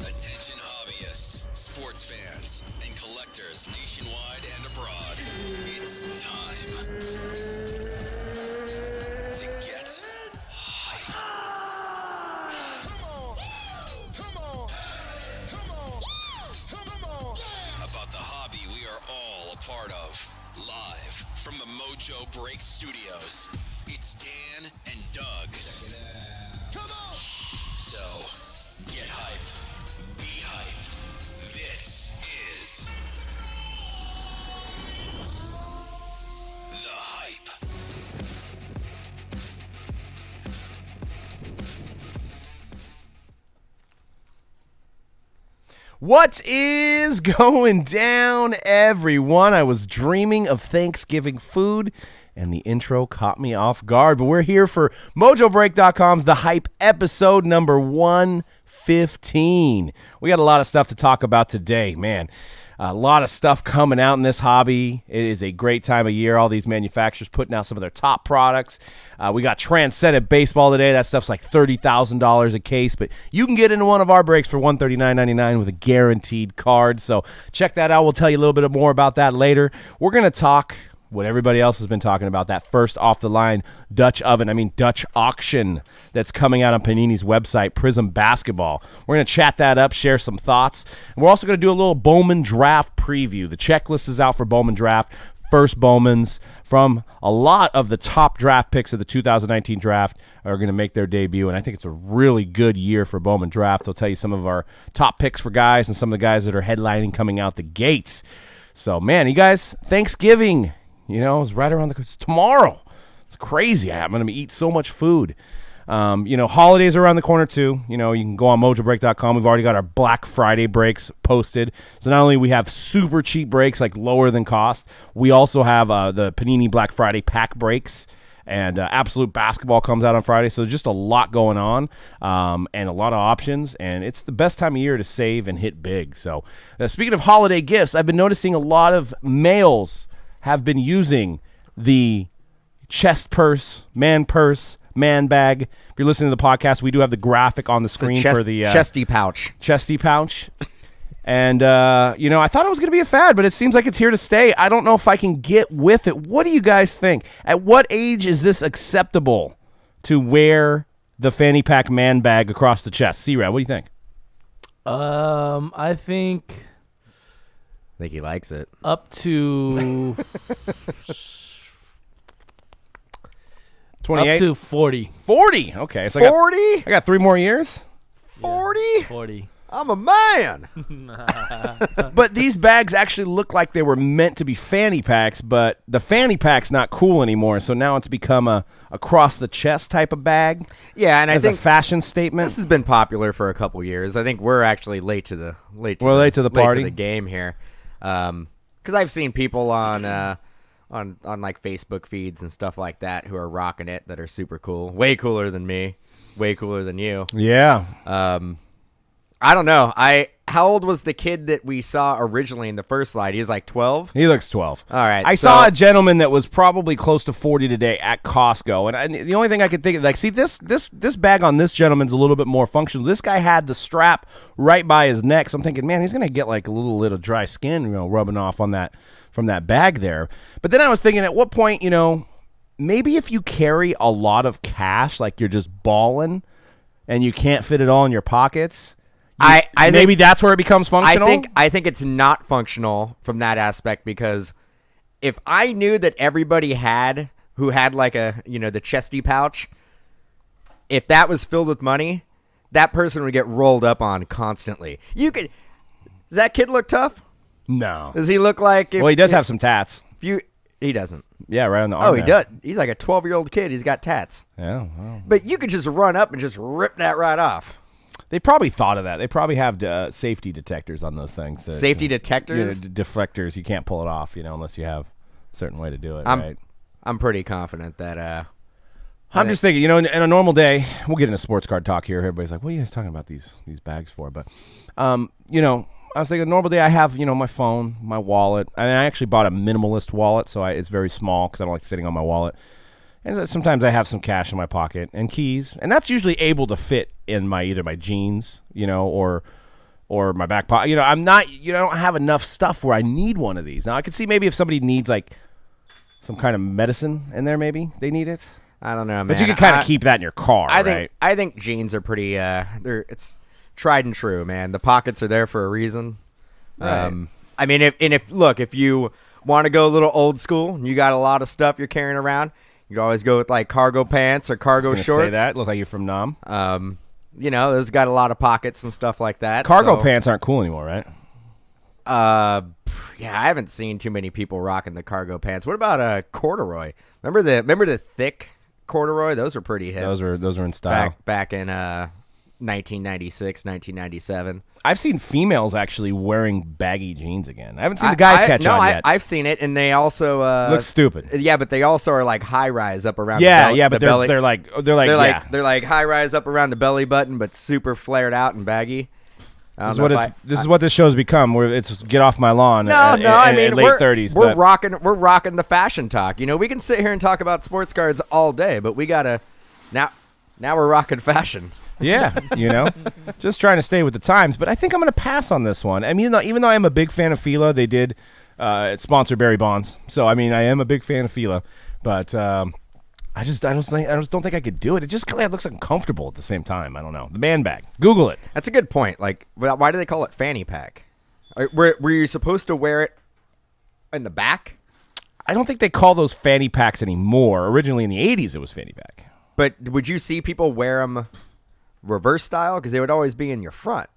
Attention hobbyists, sports fans, and collectors nationwide and abroad. It's time to get hype. Come on. About the hobby we are all a part of. Live from the Mojo Break Studios, it's Dan and Doug. Check it out. Come on! So, get hyped. Be hyped. This is The Hype. What is going down, everyone? I was dreaming of Thanksgiving food, and the intro caught me off guard. But we're here for MojoBreak.com's The Hype episode number 115. We got a lot of stuff to talk about today, man. A lot of stuff coming out in this hobby. It is a great time of year. All these manufacturers putting out some of their top products. We got Transcedent baseball today. That stuff's like $30,000 a case, but you can get into one of our breaks for $139.99 with a guaranteed card. So check that out. We'll tell you a little bit more about that later. We're going to talk what everybody else has been talking about, that first off-the-line Dutch auction that's coming out on Panini's website, Prizm Basketball. We're going to chat that up, share some thoughts. And we're also going to do a little Bowman draft preview. The checklist is out for Bowman draft. First Bowmans from a lot of the top draft picks of the 2019 draft are going to make their debut, and I think it's a really good year for Bowman draft. I'll tell you some of our top picks for guys and some of the guys that are headlining coming out the gates. So, man, you guys, Thanksgiving, it's right around it's tomorrow. It's crazy. I'm going to eat so much food. Holidays are around the corner too. You can go on mojobreak.com. We've already got our Black Friday breaks posted. So not only we have super cheap breaks, like lower than cost, we also have the Panini Black Friday pack breaks. And Absolute Basketball comes out on Friday. So just a lot going on and a lot of options. And it's the best time of year to save and hit big. So speaking of holiday gifts, I've been noticing a lot of males have been using the chest purse, man bag. If you're listening to the podcast, we do have the graphic on the screen for the chesty pouch. And, I thought it was going to be a fad, but it seems like it's here to stay. I don't know if I can get with it. What do you guys think? At what age is this acceptable to wear the fanny pack man bag across the chest? C-Rad, what do you think? I think he likes it. Up to 28? Up to 40. 40? Okay. So 40? I got 3 more years. 40? 40. I'm a man. But these bags actually look like they were meant to be fanny packs, but the fanny pack's not cool anymore, so now it's become a across-the-chest type of bag. Yeah, and I think a fashion statement. This has been popular for a couple years. I think we're actually late to the party, late to the game here. Because I've seen people on like Facebook feeds and stuff like that who are rocking it that are super cool, way cooler than me, way cooler than you. Yeah. I don't know. How old was the kid that we saw originally in the first slide? He was like 12? He looks 12. All right. I saw a gentleman that was probably close to 40 today at Costco. And the only thing I could think of, see, this bag on this gentleman's a little bit more functional. This guy had the strap right by his neck. So I'm thinking, man, he's going to get like a little dry skin, rubbing off on that from that bag there. But then I was thinking, at what point, maybe if you carry a lot of cash, like you're just balling and you can't fit it all in your pockets, I maybe that's where it becomes functional. I think it's not functional from that aspect, because if I knew that everybody who had like the chesty pouch, if that was filled with money, that person would get rolled up on constantly. Does that kid look tough? No. Does he look like? Well, he does have some tats. He doesn't. Yeah, right on the arm. Oh, he does. He's like a 12-year-old kid. He's got tats. Yeah. Wow. But you could just run up and just rip that right off. They probably thought of that. They probably have safety detectors on those things. Safety detectors? Deflectors. You can't pull it off, unless you have a certain way to do it, right? I'm pretty confident that... I'm just thinking, in a normal day, we'll get into sports card talk here. Everybody's like, what are you guys talking about these bags for? But, I was thinking a normal day I have, my phone, my wallet. I actually bought a minimalist wallet, so it's very small because I don't like sitting on my wallet. And sometimes I have some cash in my pocket and keys, and that's usually able to fit in either my jeans, or my back pocket. I'm not, I don't have enough stuff where I need one of these. Now I could see maybe if somebody needs like some kind of medicine in there, maybe they need it. I don't know, man. But you can kind of keep that in your car, right? I think jeans are pretty. It's tried and true, man. The pockets are there for a reason. Right. I mean, if you want to go a little old school, and you got a lot of stuff you're carrying around, you could always go with like cargo pants or cargo shorts. Say that look like you're from Nam. Those got a lot of pockets and stuff like that. Cargo pants aren't cool anymore, right? Yeah, I haven't seen too many people rocking the cargo pants. What about corduroy? Remember the thick corduroy? Those were pretty hip. Those were in style back in 1996, 1997. I've seen females actually wearing baggy jeans again. I haven't seen the guys catch on yet. I've seen it, and they also look stupid. Yeah, but they also are like high rise up around. But they're like high rise up around the belly button, but super flared out and baggy. This is what this show's become. Where it's get off my lawn. I mean, late 30s. We're rocking the fashion talk. We can sit here and talk about sports cards all day, but we gotta now we're rocking fashion. Yeah, just trying to stay with the times. But I think I'm going to pass on this one. I mean, even though I'm a big fan of Fila, they did sponsor Barry Bonds. So I mean, I am a big fan of Fila, but I just don't think I could do it. It just kind of looks uncomfortable at the same time. I don't know. The man bag. Google it. That's a good point. Like, why do they call it fanny pack? Were you supposed to wear it in the back? I don't think they call those fanny packs anymore. Originally in the 80s, it was fanny pack. But would you see people wear them reverse style? Because they would always be in your front.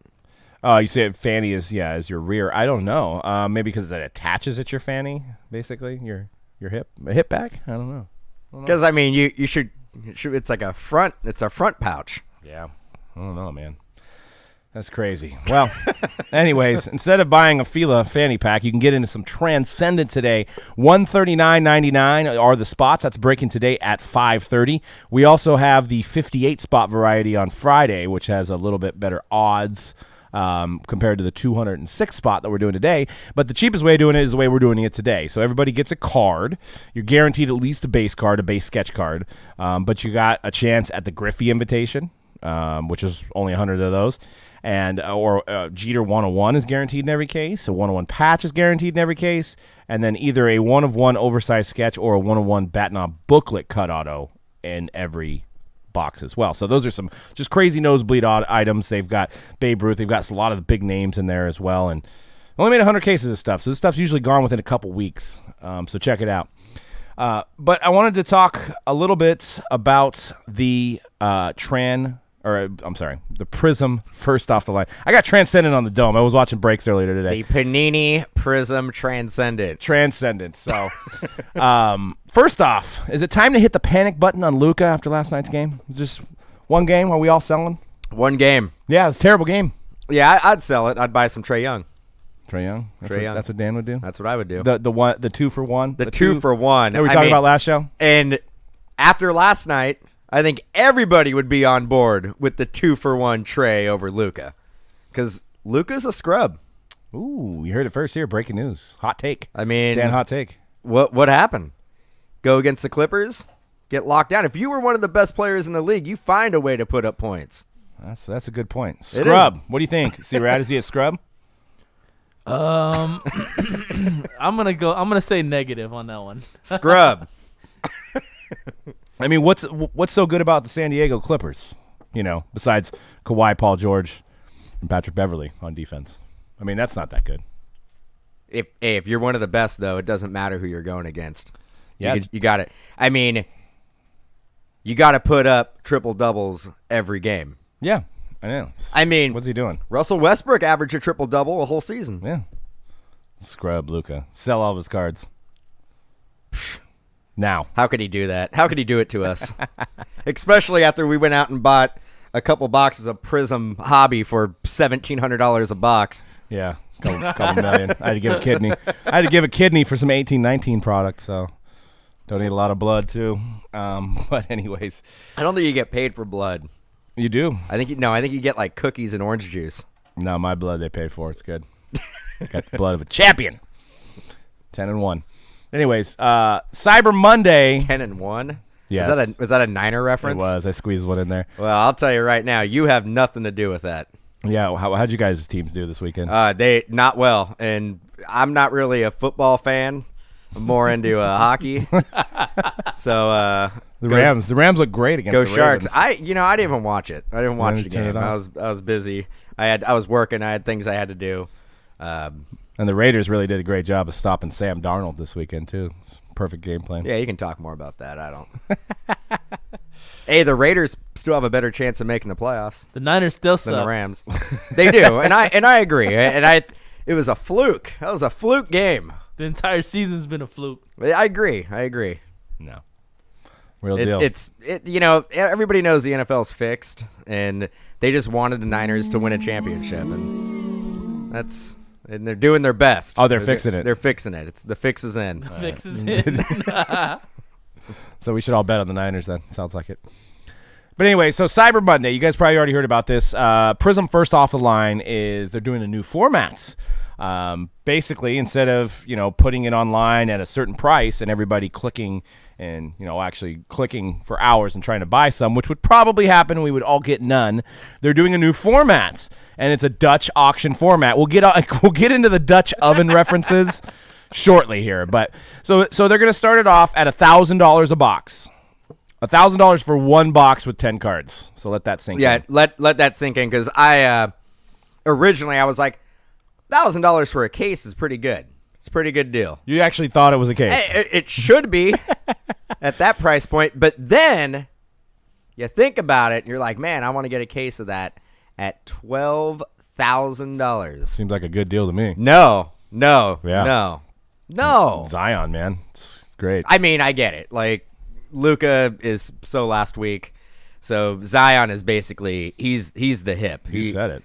Oh, you say fanny is your rear. I don't know. Maybe because it attaches at your fanny, basically your hip, a hip bag. I don't know. Because I mean, you should. It's like a front. It's a front pouch. Yeah, I don't know, man. That's crazy. Well, anyways, instead of buying a Fila fanny pack, you can get into some Transcendent today. $139.99 are the spots. That's breaking today at 5:30. We also have the 58 spot variety on Friday, which has a little bit better odds compared to the 206 spot that we're doing today. But the cheapest way of doing it is the way we're doing it today. So everybody gets a card. You're guaranteed at least a base card, a base sketch card. But you got a chance at the Griffey invitation, which is only 100 of those. And Jeter 101 is guaranteed in every case. A 101 patch is guaranteed in every case. And then either a 1-of-1 oversized sketch or a 1-of-1 Batnob booklet cut auto in every box as well. So those are some just crazy nosebleed items. They've got Babe Ruth. They've got a lot of the big names in there as well. And only made 100 cases of stuff. So this stuff's usually gone within a couple weeks. So check it out. But I wanted to talk a little bit about the the Prizm first off the line. I got Transcendent on the dome. I was watching breaks earlier today. The Panini Prizm Transcendent. So, first off, is it time to hit the panic button on Luka after last night's game? Is just one game? Are we all selling? One game. Yeah, it was a terrible game. Yeah, I'd sell it. I'd buy some Trae Young. Trae Young? That's what Dan would do? That's what I would do. The 2-for-1? The 2-for-1. That we talked about last show? And after last night, I think everybody would be on board with the 2-for-1 Trae over Luka, because Luka's a scrub. Ooh, you heard it first here. Breaking news. Hot take. I mean, Dan, hot take. What happened? Go against the Clippers? Get locked down. If you were one of the best players in the league, you find a way to put up points. That's a good point. Scrub. What do you think? See, Rad, is he a scrub? I'm gonna say negative on that one. Scrub. I mean, what's so good about the San Diego Clippers, besides Kawhi, Paul George, and Patrick Beverly on defense? I mean, that's not that good. If you're one of the best, though, it doesn't matter who you're going against. Yeah. You got it. I mean, you got to put up triple doubles every game. Yeah, I know. I mean, what's he doing? Russell Westbrook averaged a triple double a whole season. Yeah. Scrub Luka. Sell all of his cards. Now. How could he do that? How could he do it to us? Especially after we went out and bought a couple boxes of Prizm Hobby for $1,700 a box. Yeah, couple million. I had to give a kidney. For some 1819 products, so don't need a lot of blood too. But anyways, I don't think you get paid for blood. You do? I think you get like cookies and orange juice. No, my blood they paid for. It's good. Got the blood of a champion. 10-1. Anyways, Cyber Monday. 10-1. Yes. Was that a Niner reference? It was. I squeezed one in there. Well, I'll tell you right now, you have nothing to do with that. Yeah. How'd you guys' teams do this weekend? They not well, and I'm not really a football fan. I'm more into hockey. So the Rams look great against go the Sharks. Ravens. I didn't even watch it. I didn't watch the turn it game. off? I was busy. I was working. I had things I had to do. And the Raiders really did a great job of stopping Sam Darnold this weekend too. Perfect game plan. Yeah, you can talk more about that. I don't. Hey, the Raiders still have a better chance of making the playoffs The Niners still than the suck. Rams. They do, and I agree. It was a fluke. That was a fluke game. The entire season's been a fluke. I agree. No. Real deal. Everybody knows the NFL's fixed, and they just wanted the Niners to win a championship, and they're doing their best. Oh, they're fixing it. They're fixing it. The fix is in. Fixes it. So we should all bet on the Niners then. Sounds like it. But anyway, so Cyber Monday, you guys probably already heard about this. Prizm first off the line is they're doing a new formats. Basically, instead of putting it online at a certain price and everybody clicking and actually clicking for hours and trying to buy some, which would probably happen, and we would all get none. They're doing a new format, and it's a Dutch auction format. We'll get into the Dutch oven references shortly here, but so they're going to start it off at $1,000 a box. $1,000 for one box with 10 cards. So let that sink in. Yeah, let that sink in, because originally I was like, $1,000 for a case is pretty good. It's a pretty good deal. You actually thought it was a case. It should be at that price point, but then you think about it, and you're like, man, I want to get a case of that at $12,000. Seems like a good deal to me. No. Zion, man. It's great. I mean, I get it. Like, Luka is so last week, so Zion is basically he's the hip. You said it.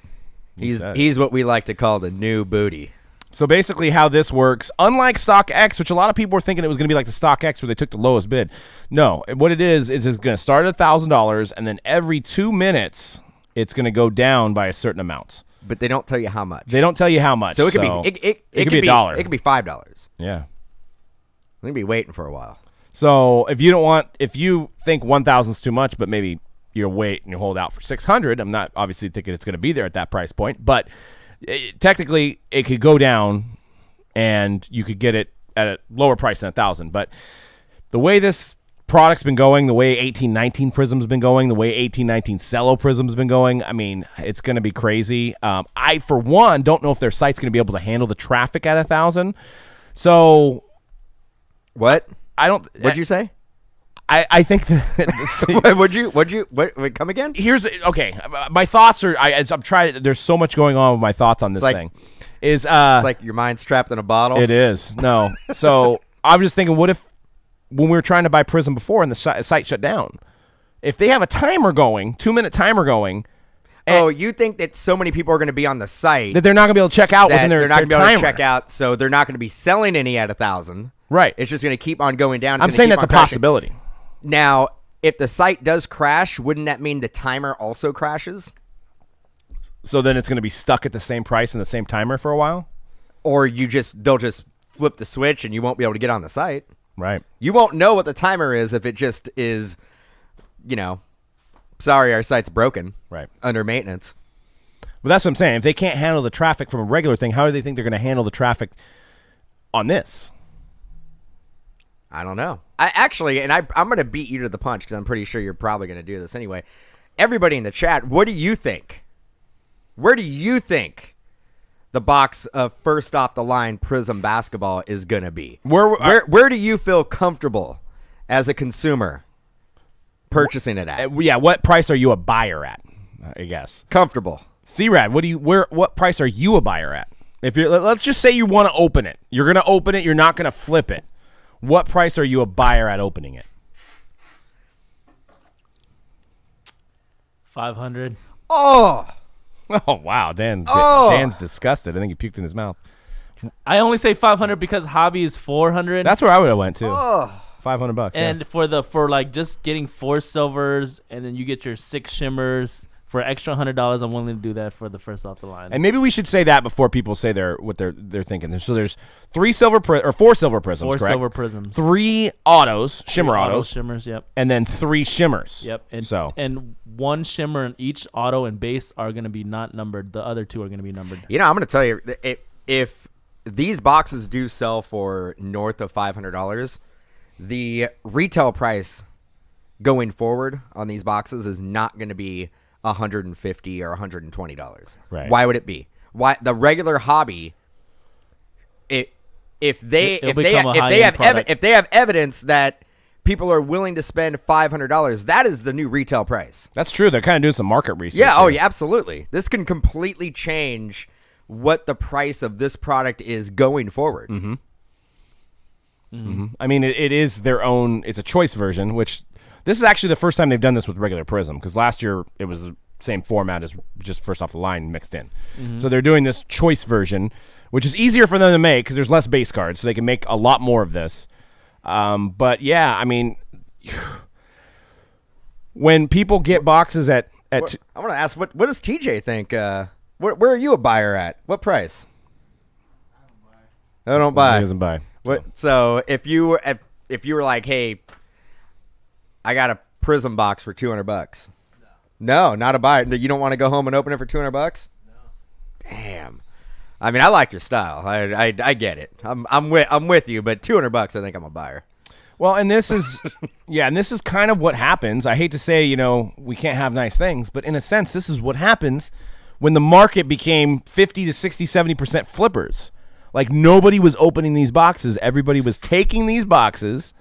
He's what we like to call the new booty. So basically how this works, unlike Stock X, which a lot of people were thinking it was going to be like the Stock X where they took the lowest bid. No, what it is it's going to start at $1,000, and then every 2 minutes it's going to go down by a certain amount. But they don't tell you how much. They don't tell you how much. So it could be it could be $1. It could be $5. Yeah. I'm going to be waiting for a while. So if you think 1,000 is too much, but maybe you'll wait and you hold out for 600, I'm not obviously thinking it's going to be there at that price point, but technically it could go down and you could get it at a lower price than 1,000. But the way this product's been going, the way 1819 Prizm's been going, the way 1819 Cello Prizm's been going, I mean, it's going to be crazy. I, for one, don't know if their site's going to be able to handle the traffic at 1,000. So what? I don't. What'd you say? I think that. What? Come again? Here's okay. My thoughts are. I'm trying. There's so much going on with my thoughts on this thing. It's like your mind's trapped in a bottle. It is. No. So I'm just thinking, what if when we were trying to buy Prizm before and the site shut down, if they have a timer going, 2-minute timer going. Oh, you think that so many people are going to be on the site that they're not going to be able to check out within their timer. They're not going to be able to check out, so they're not going to be selling any at 1,000. Right. It's just going to keep on going down. I'm saying that's a possibility. Now, if the site does crash, wouldn't that mean the timer also crashes? So then it's going to be stuck at the same price and the same timer for a while? Or they'll just flip the switch and you won't be able to get on the site. Right. You won't know what the timer is if it just is, sorry, our site's broken. Right. Under maintenance. Well, that's what I'm saying. If they can't handle the traffic from a regular thing, how do they think they're going to handle the traffic on this? I don't know. I'm going to beat you to the punch because I'm pretty sure you're probably going to do this anyway. Everybody in the chat, what do you think? Where do you think the box of first off the line Prizm basketball is going to be? Where do you feel comfortable as a consumer purchasing it at? Yeah, what price are you a buyer at? I guess. Comfortable. C-Rad, what price are you a buyer at? Let's just say you want to open it. You're going to open it, you're not going to flip it. What price are you a buyer at opening it? 500. Oh wow, Dan's disgusted. I think he puked in his mouth. I only say 500 because hobby is 400. That's where I would have went to. Oh. $500. And yeah. for just getting 4 silvers and then you get your 6 shimmers For extra $100, I'm willing to do that for the first off the line. And maybe we should say that before people say what they're thinking. So there's 4 silver prisms, 4 correct? Silver prisms. 3 autos, shimmer autos, shimmers, yep. and then 3 shimmers. Yep. And 1 shimmer in each auto and base are going to be not numbered. The other 2 are going to be numbered. I'm going to tell you, if these boxes do sell for north of $500, the retail price going forward on these boxes is not going to be $150 or $120. Right. Why would it be? Why the regular hobby? If they have evidence that people are willing to spend $500, that is the new retail price. That's true. They're kind of doing some market research. Yeah. there. Oh, yeah. Absolutely. This can completely change what the price of this product is going forward. Mm-hmm. Mm-hmm. I mean, it is their own. It's a choice version, which. This is actually the first time they've done this with regular Prizm, because last year it was the same format as just first off the line mixed in. Mm-hmm. So they're doing this choice version, which is easier for them to make because there's less base cards, so they can make a lot more of this. But yeah, I mean, when people get boxes at I want to ask, what does TJ think? Where are you a buyer at? What price? I don't buy. He doesn't buy. So if you were like, hey, I got a Prizm box for $200. No, not a buyer. You don't want to go home and open it for $200? No. Damn. I mean, I like your style. I get it. I'm with you, but $200, I think I'm a buyer. Well, and this is and this is kind of what happens. I hate to say, we can't have nice things, but in a sense, this is what happens when the market became 50 to 60, 70% flippers. Like nobody was opening these boxes. Everybody was taking these boxes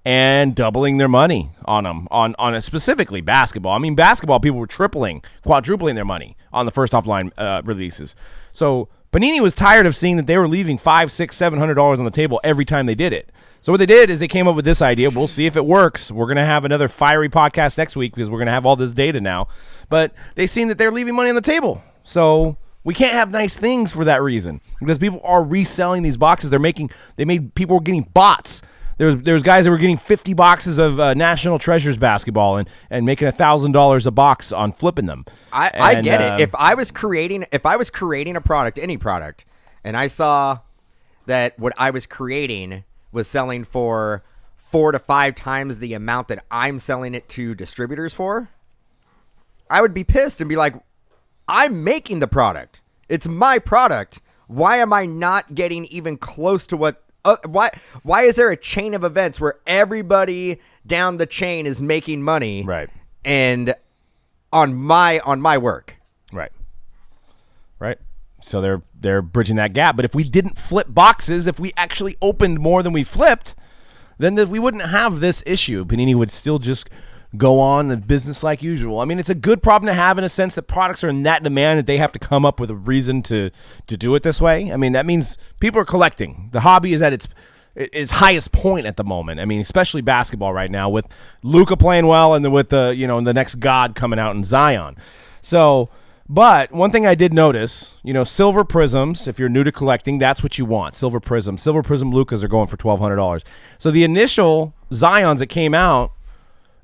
and doubling their money on them, on specifically basketball. I mean, basketball, people were quadrupling their money on the first offline releases. So Panini was tired of seeing that they were leaving $500, $600, $700 on the table every time they did it. So what they did is they came up with this idea. We'll see if it works. We're going to have another fiery podcast next week because we're going to have all this data now. But they've seen that they're leaving money on the table. So we can't have nice things for that reason because people are reselling these boxes. People were getting bots. There's guys that were getting 50 boxes of National Treasures basketball and making $1,000 a box on flipping them. I get it. If I was creating a product, any product, and I saw that what I was creating was selling for 4 to 5 times the amount that I'm selling it to distributors for, I would be pissed and be like, I'm making the product. It's my product. Why am I not getting even close to what? Why is there a chain of events where everybody down the chain is making money? Right. And on my work. Right. Right. So they're bridging that gap. But if we didn't flip boxes, if we actually opened more than we flipped, then we wouldn't have this issue. Panini would still just go on in business like usual. I mean, it's a good problem to have in a sense that products are in that demand that they have to come up with a reason to do it this way. I mean, that means people are collecting. The hobby is at its highest point at the moment. I mean, especially basketball right now with Luka playing well and with the next god coming out in Zion. So, but one thing I did notice, silver prisms, if you're new to collecting, that's what you want. Silver Prizm Lukas are going for $1,200. So the initial Zions that came out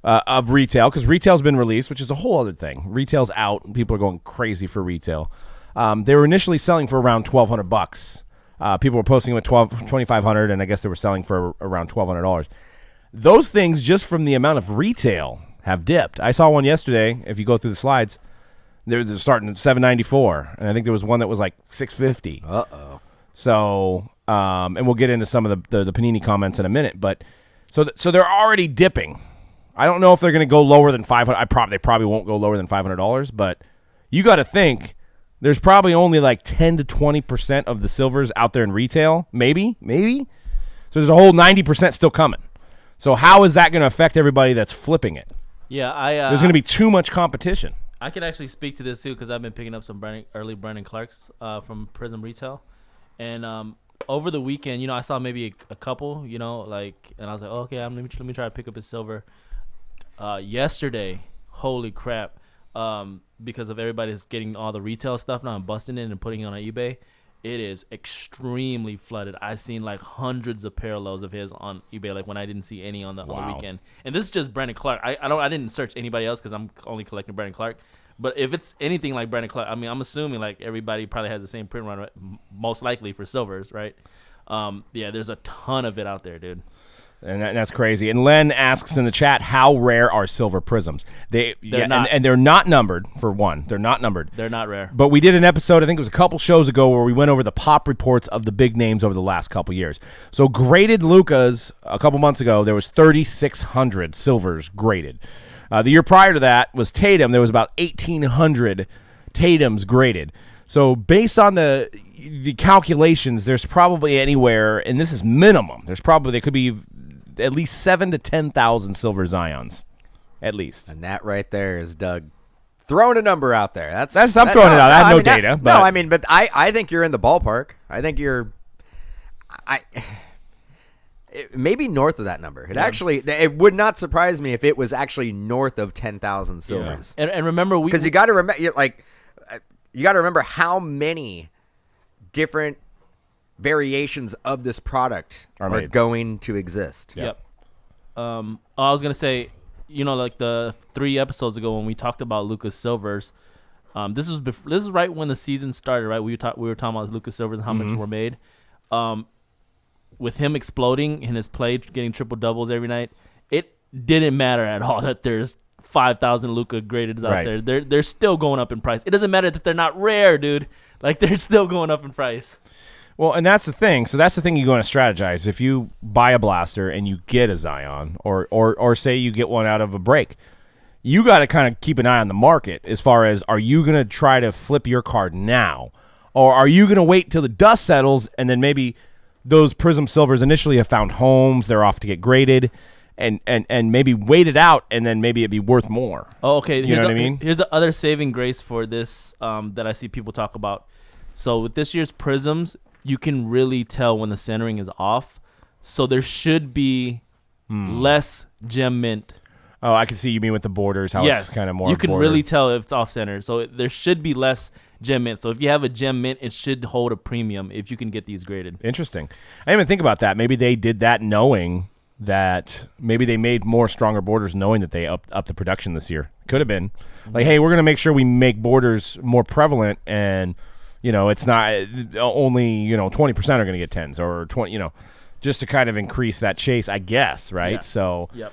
of retail, because retail's been released, which is a whole other thing. Retail's out, and people are going crazy for retail. They were initially selling for around $1,200. People were posting them at $2,500, and I guess they were selling for around $1,200. Those things, just from the amount of retail, have dipped. I saw one yesterday. If you go through the slides, they're starting at $794, and I think there was one that was like $650. Uh-oh. So, and we'll get into some of the Panini comments in a minute, but so they're already dipping. I don't know if they're going to go lower than $500. They probably won't go lower than $500, but you got to think there's probably only like 10 to 20% of the silvers out there in retail, maybe. So there's a whole 90% still coming. So how is that going to affect everybody that's flipping it? Yeah, there's going to be too much competition. I could actually speak to this too because I've been picking up some early Brandon Clarks from Prizm Retail, and over the weekend, I saw maybe a couple, and I was like, oh, okay, let me try to pick up his silver. Yesterday, holy crap, because of everybody's getting all the retail stuff now and busting it and putting it on eBay, it is extremely flooded. I've seen like hundreds of parallels of his on eBay, like when I didn't see any on the weekend. And this is just Brandon Clark. I didn't search anybody else because I'm only collecting Brandon Clark. But if it's anything like Brandon Clark, I mean, I'm assuming like everybody probably has the same print run, right? Most likely for silvers, right? Yeah, there's a ton of it out there, dude. And that's crazy. And Len asks in the chat, how rare are silver prisms? They're not. And they're not numbered, for one. They're not numbered. They're not rare. But we did an episode, I think it was a couple shows ago, where we went over the pop reports of the big names over the last couple years. So graded Lucas, a couple months ago, there was 3,600 silvers graded. The year prior to that was Tatum. There was about 1,800 Tatums graded. So based on the calculations, there's probably anywhere, and this is minimum, there could be at least 7,000 to 10,000 silver Zions, at least. And that right there is Doug throwing a number out there. I'm throwing it out. I have no data. But I think you're in the ballpark. I think you're maybe north of that number. It would not surprise me if it was actually north of 10,000 silvers. Yeah. And remember, because you got to remember, you got to remember how many different variations of this product are going to exist. Yep. I was gonna say, like the 3 episodes ago when we talked about Lucas Silvers, this is right when the season started, right? We were talking about Lucas Silvers and how much were made. With him exploding in his play, getting triple doubles every night, it didn't matter at all that there's 5,000 Luka gradeds out there. They're still going up in price. It doesn't matter that they're not rare, dude. Like, they're still going up in price. Well, and that's the thing. So that's the thing you want to strategize. If you buy a blaster and you get a Zion, or say you get one out of a break, you got to kind of keep an eye on the market as far as, are you going to try to flip your card now? Or are you going to wait till the dust settles and then maybe those Prizm Silvers initially have found homes, they're off to get graded, and maybe wait it out, and then maybe it'd be worth more. Oh, okay. You know what I mean? Here's the other saving grace for this that I see people talk about. So with this year's Prizms, you can really tell when the centering is off. So there should be less gem mint. Oh, I can see you mean with the borders, how it's kind of more. You can border. really tell if it's off center. So there should be less gem mint. So if you have a gem mint, it should hold a premium if you can get these graded. Interesting. I didn't even think about that. Maybe they did that knowing that maybe they made more stronger borders knowing that they upped the production this year. Could have been. Like, hey, we're going to make sure we make borders more prevalent, and it's not only 20% are going to get 10s or 20, just to kind of increase that chase, I guess, right? Yeah. So, yep.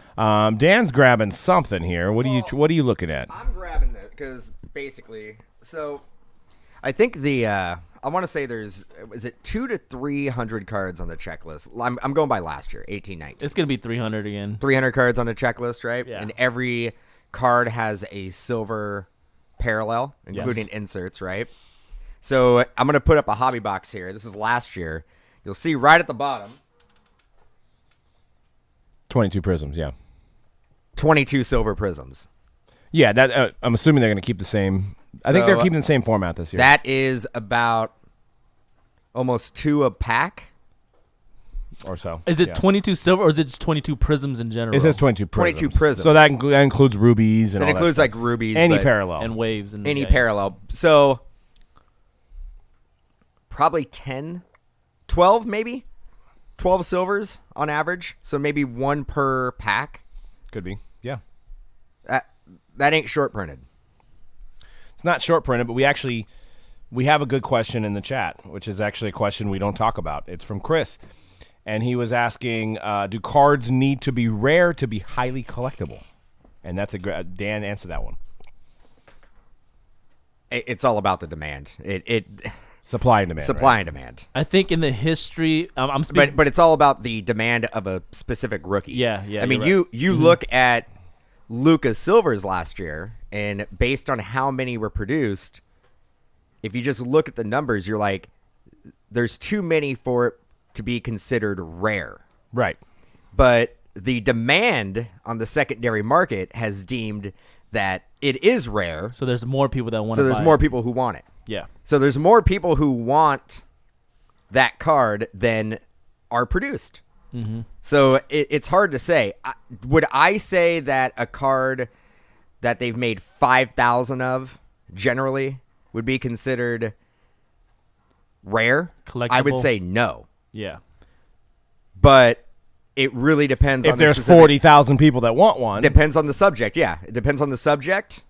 Dan's grabbing something here. What are you looking at? I'm grabbing it because basically, so I think I want to say is it 200 to 300 cards on the checklist. I'm going by last year, 18-19. It's gonna be 300 again. 300 cards on the checklist, right? Yeah. And every card has a silver parallel, including inserts, right? So I'm gonna put up a hobby box here. This is last year. You'll see right at the bottom. 22 prisms, yeah. 22 silver prisms. Yeah, that I'm assuming they're going to keep the same. I think they're keeping the same format this year. That is about almost 2 a pack. Or so. Is it 22 silver, or is it just 22 prisms in general? It says 22 prisms. 22 prisms. So that includes rubies and that all includes that like rubies. Any parallel. And waves. And any parallel. So probably 10, 12 maybe? 12 silvers on average. So maybe 1 per pack. Could be, yeah. That ain't short printed. It's not short printed, but we have a good question in the chat, which is actually a question we don't talk about. It's from Chris. And he was asking, do cards need to be rare to be highly collectible? And that's Dan answered that one. It's all about the demand. Supply and demand. Supply and demand. I think in the history, I'm speaking, but it's all about the demand of a specific rookie. Yeah. I mean, you look at Lucas Silvers last year, and based on how many were produced, if you just look at the numbers, you're like, there's too many for it to be considered rare. Right. But the demand on the secondary market has deemed that it is rare. So there's more people that want So to there's buy more it. people who want it. Yeah. So there's more people who want that card than are produced. Mm-hmm. So it's hard to say. Would I say that a card that they've made 5,000 of generally would be considered rare, I would Collectible? say no. Yeah. But it really depends If on the there's specific- 40,000 people that want one. Depends on the subject. Yeah, it depends on the subject.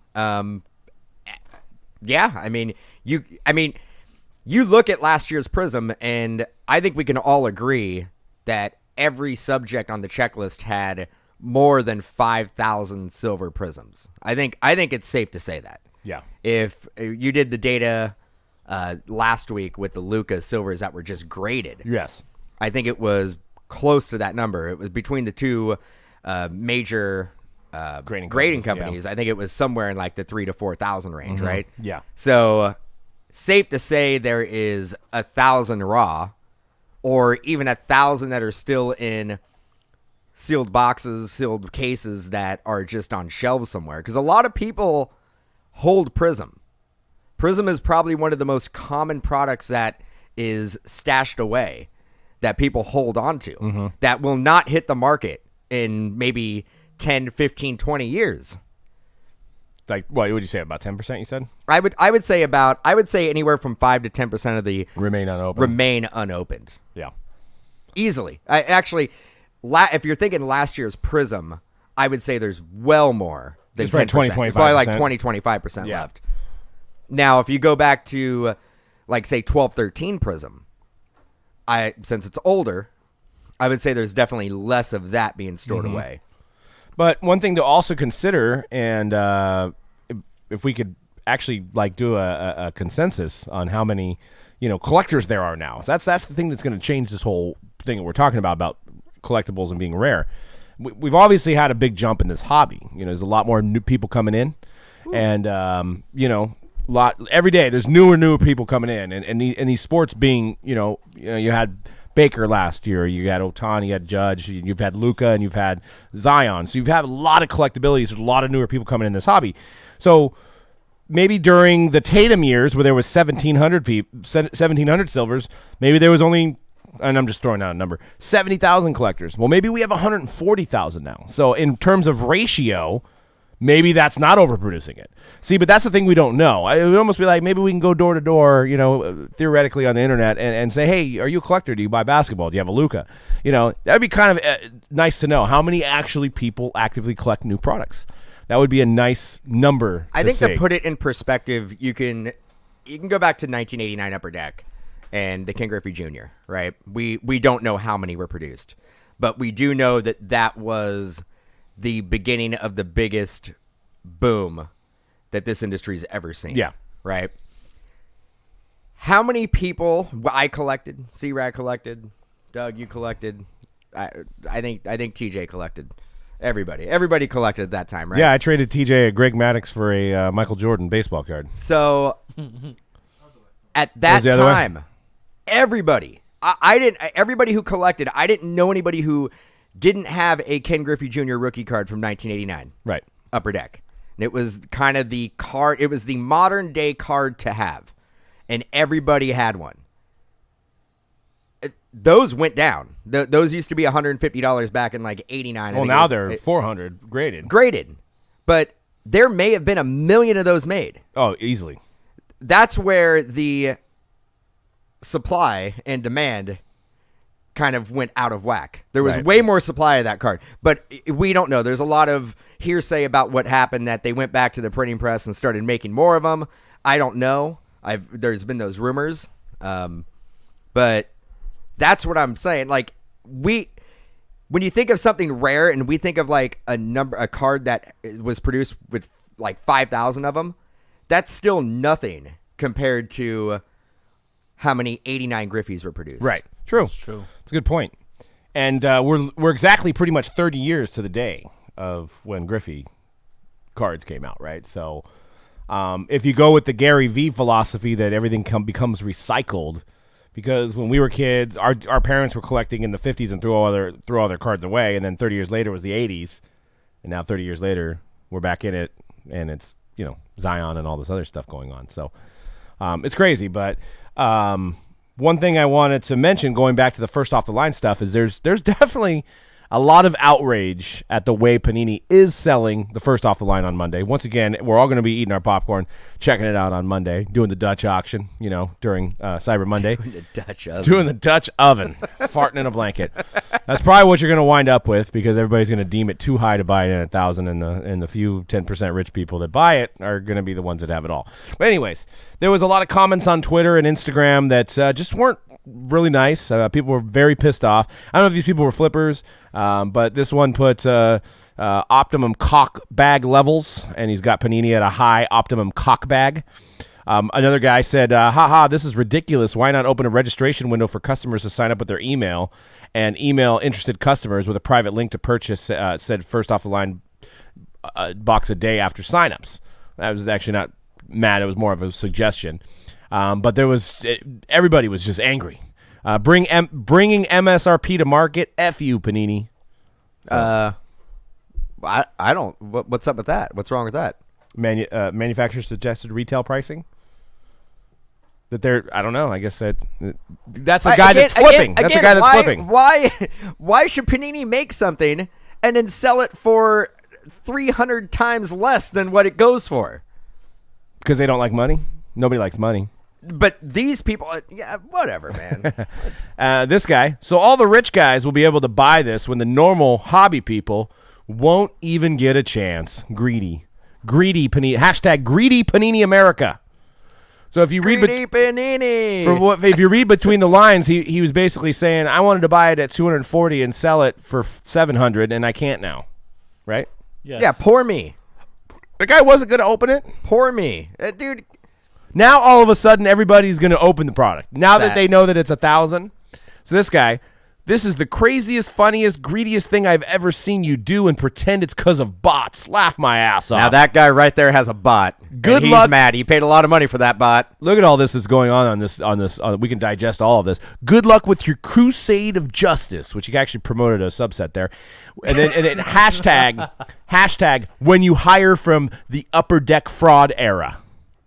Yeah, I mean, you look at last year's Prizm, and I think we can all agree that every subject on the checklist had more than 5,000 silver Prizms. I think it's safe to say that. Yeah. If you did the data last week with the Luca silvers that were just graded, Yes. I think it was close to that number. It was between the two major grading companies. yeah. I think it was somewhere in like the 3,000 to 4,000 range, right? Yeah. So safe to say there is 1,000 raw, or even 1,000 that are still in sealed boxes, sealed cases that are just on shelves somewhere. Because a lot of people hold Prizm. Prizm is probably one of the most common products that is stashed away, that people hold on to, that will not hit the market in maybe 10, 15, 20 years. Like, what would you say, about 10%, you said? I would say anywhere from 5 to 10% of the Remain unopened. remain unopened. Yeah. Easily. If you're thinking last year's Prizm, I would say there's well more than It's probably 10%. 20, It's probably like 25%. 20-25% Yeah. left. Now, if you go back to, like, say, 12-13 Prizm, since it's older, I would say there's definitely less of that being stored away. But one thing to also consider, and if we could actually like do a consensus on how many collectors there are now, that's the thing that's going to change this whole thing that we're talking about collectibles and being rare. We've obviously had a big jump in this hobby. There's a lot more new people coming in, and every day there's newer people coming in, and these sports being you had Baker last year, you had Ohtani, you had Judge, you've had Luka, and you've had Zion. So you've had a lot of collectabilities. There's a lot of newer people coming in this hobby. So maybe during the Tatum years where there was 1,700 silvers, maybe there was only, and I'm just throwing out a number, 70,000 collectors. Well, maybe we have 140,000 now. So in terms of ratio, maybe that's not overproducing it. See, but that's the thing we don't know. It would almost be like maybe we can go door to door, theoretically on the internet and say, hey, are you a collector? Do you buy basketball? Do you have a Luka? That would be kind of nice to know how many actually people actively collect new products. That would be a nice number. I think see. to put it in perspective, you can go back to 1989 Upper Deck and the Ken Griffey Jr., right? We don't know how many were produced, but we do know that was the beginning of the biggest boom that this industry's ever seen. Yeah. Right? How many people I collected, C-Rad collected, Doug, you collected, I think TJ collected. Everybody collected at that time, right? Yeah, I traded TJ a Greg Maddux for a Michael Jordan baseball card. So at that the other way? time, everybody who collected, I didn't know anybody who didn't have a Ken Griffey Jr. rookie card from 1989. Right. Upper Deck. And it was kind of the card, it was the modern day card to have. And everybody had one. Those went down. Those used to be $150 back in like 89. Well, now they're 400 graded. Graded. But there may have been 1 million of those made. Oh, easily. That's where the supply and demand kind of went out of whack. There was Right. way more supply of that card, but we don't know. There's a lot of hearsay about what happened, that they went back to the printing press and started making more of them. I don't know. There's been those rumors, but that's what I'm saying. Like when you think of something rare, and we think of like a card that was produced with like 5,000 of them, that's still nothing compared to how many 89 Griffies were produced. Right. True. It's true. It's a good point. And we're exactly pretty much 30 years to the day of when Griffey cards came out, right? So if you go with the Gary V philosophy that everything becomes recycled, because when we were kids, our parents were collecting in the 50s and threw all their cards away, and then 30 years later was the 80s, and now 30 years later we're back in it, and it's Zion and all this other stuff going on. So it's crazy, but one thing I wanted to mention, going back to the first off the line stuff, is there's definitely a lot of outrage at the way Panini is selling the first off the line on Monday. Once again, we're all going to be eating our popcorn, checking it out on Monday, doing the Dutch auction, during Cyber Monday. Doing the Dutch oven. Doing the Dutch oven, farting in a blanket. That's probably what you're going to wind up with because everybody's going to deem it too high to buy it in 1,000, and the few 10% rich people that buy it are going to be the ones that have it all. But anyways, there was a lot of comments on Twitter and Instagram that just weren't really nice. People were very pissed off. I don't know if these people were flippers, but this one put optimum cock bag levels, and he's got Panini at a high optimum cock bag. Another guy said, haha, this is ridiculous. Why not open a registration window for customers to sign up with their email and email interested customers with a private link to purchase, said first off the line box a day after signups. That was actually not mad. It was more of a suggestion. But everybody was just angry. Bringing MSRP to market. F you, Panini. So. I don't. What's up with that? What's wrong with that? Manufacturer suggested retail pricing. That I don't know. I guess that's a guy that's flipping. That's a guy that's flipping. Why should Panini make something and then sell it for 300 times less than what it goes for? Because they don't like money. Nobody likes money. But these people, whatever, man. This guy. So all the rich guys will be able to buy this when the normal hobby people won't even get a chance. Greedy Panini. Hashtag greedy Panini America. So if you read Panini. If you read between the lines, he was basically saying, I wanted to buy it at 240 and sell it for 700, and I can't now. Right? Yes. Yeah, poor me. The guy wasn't going to open it. Poor me. Dude. Now all of a sudden everybody's going to open the product. Now that they know that it's 1,000. So this guy, this is the craziest, funniest, greediest thing I've ever seen you do and pretend it's because of bots. Laugh my ass off. Now that guy right there has a bot. Good and luck. He's mad. He paid a lot of money for that bot. Look at all this that's going on this. We can digest all of this. Good luck with your crusade of justice, which he actually promoted a subset there. And then hashtag when you hire from the upper deck fraud era.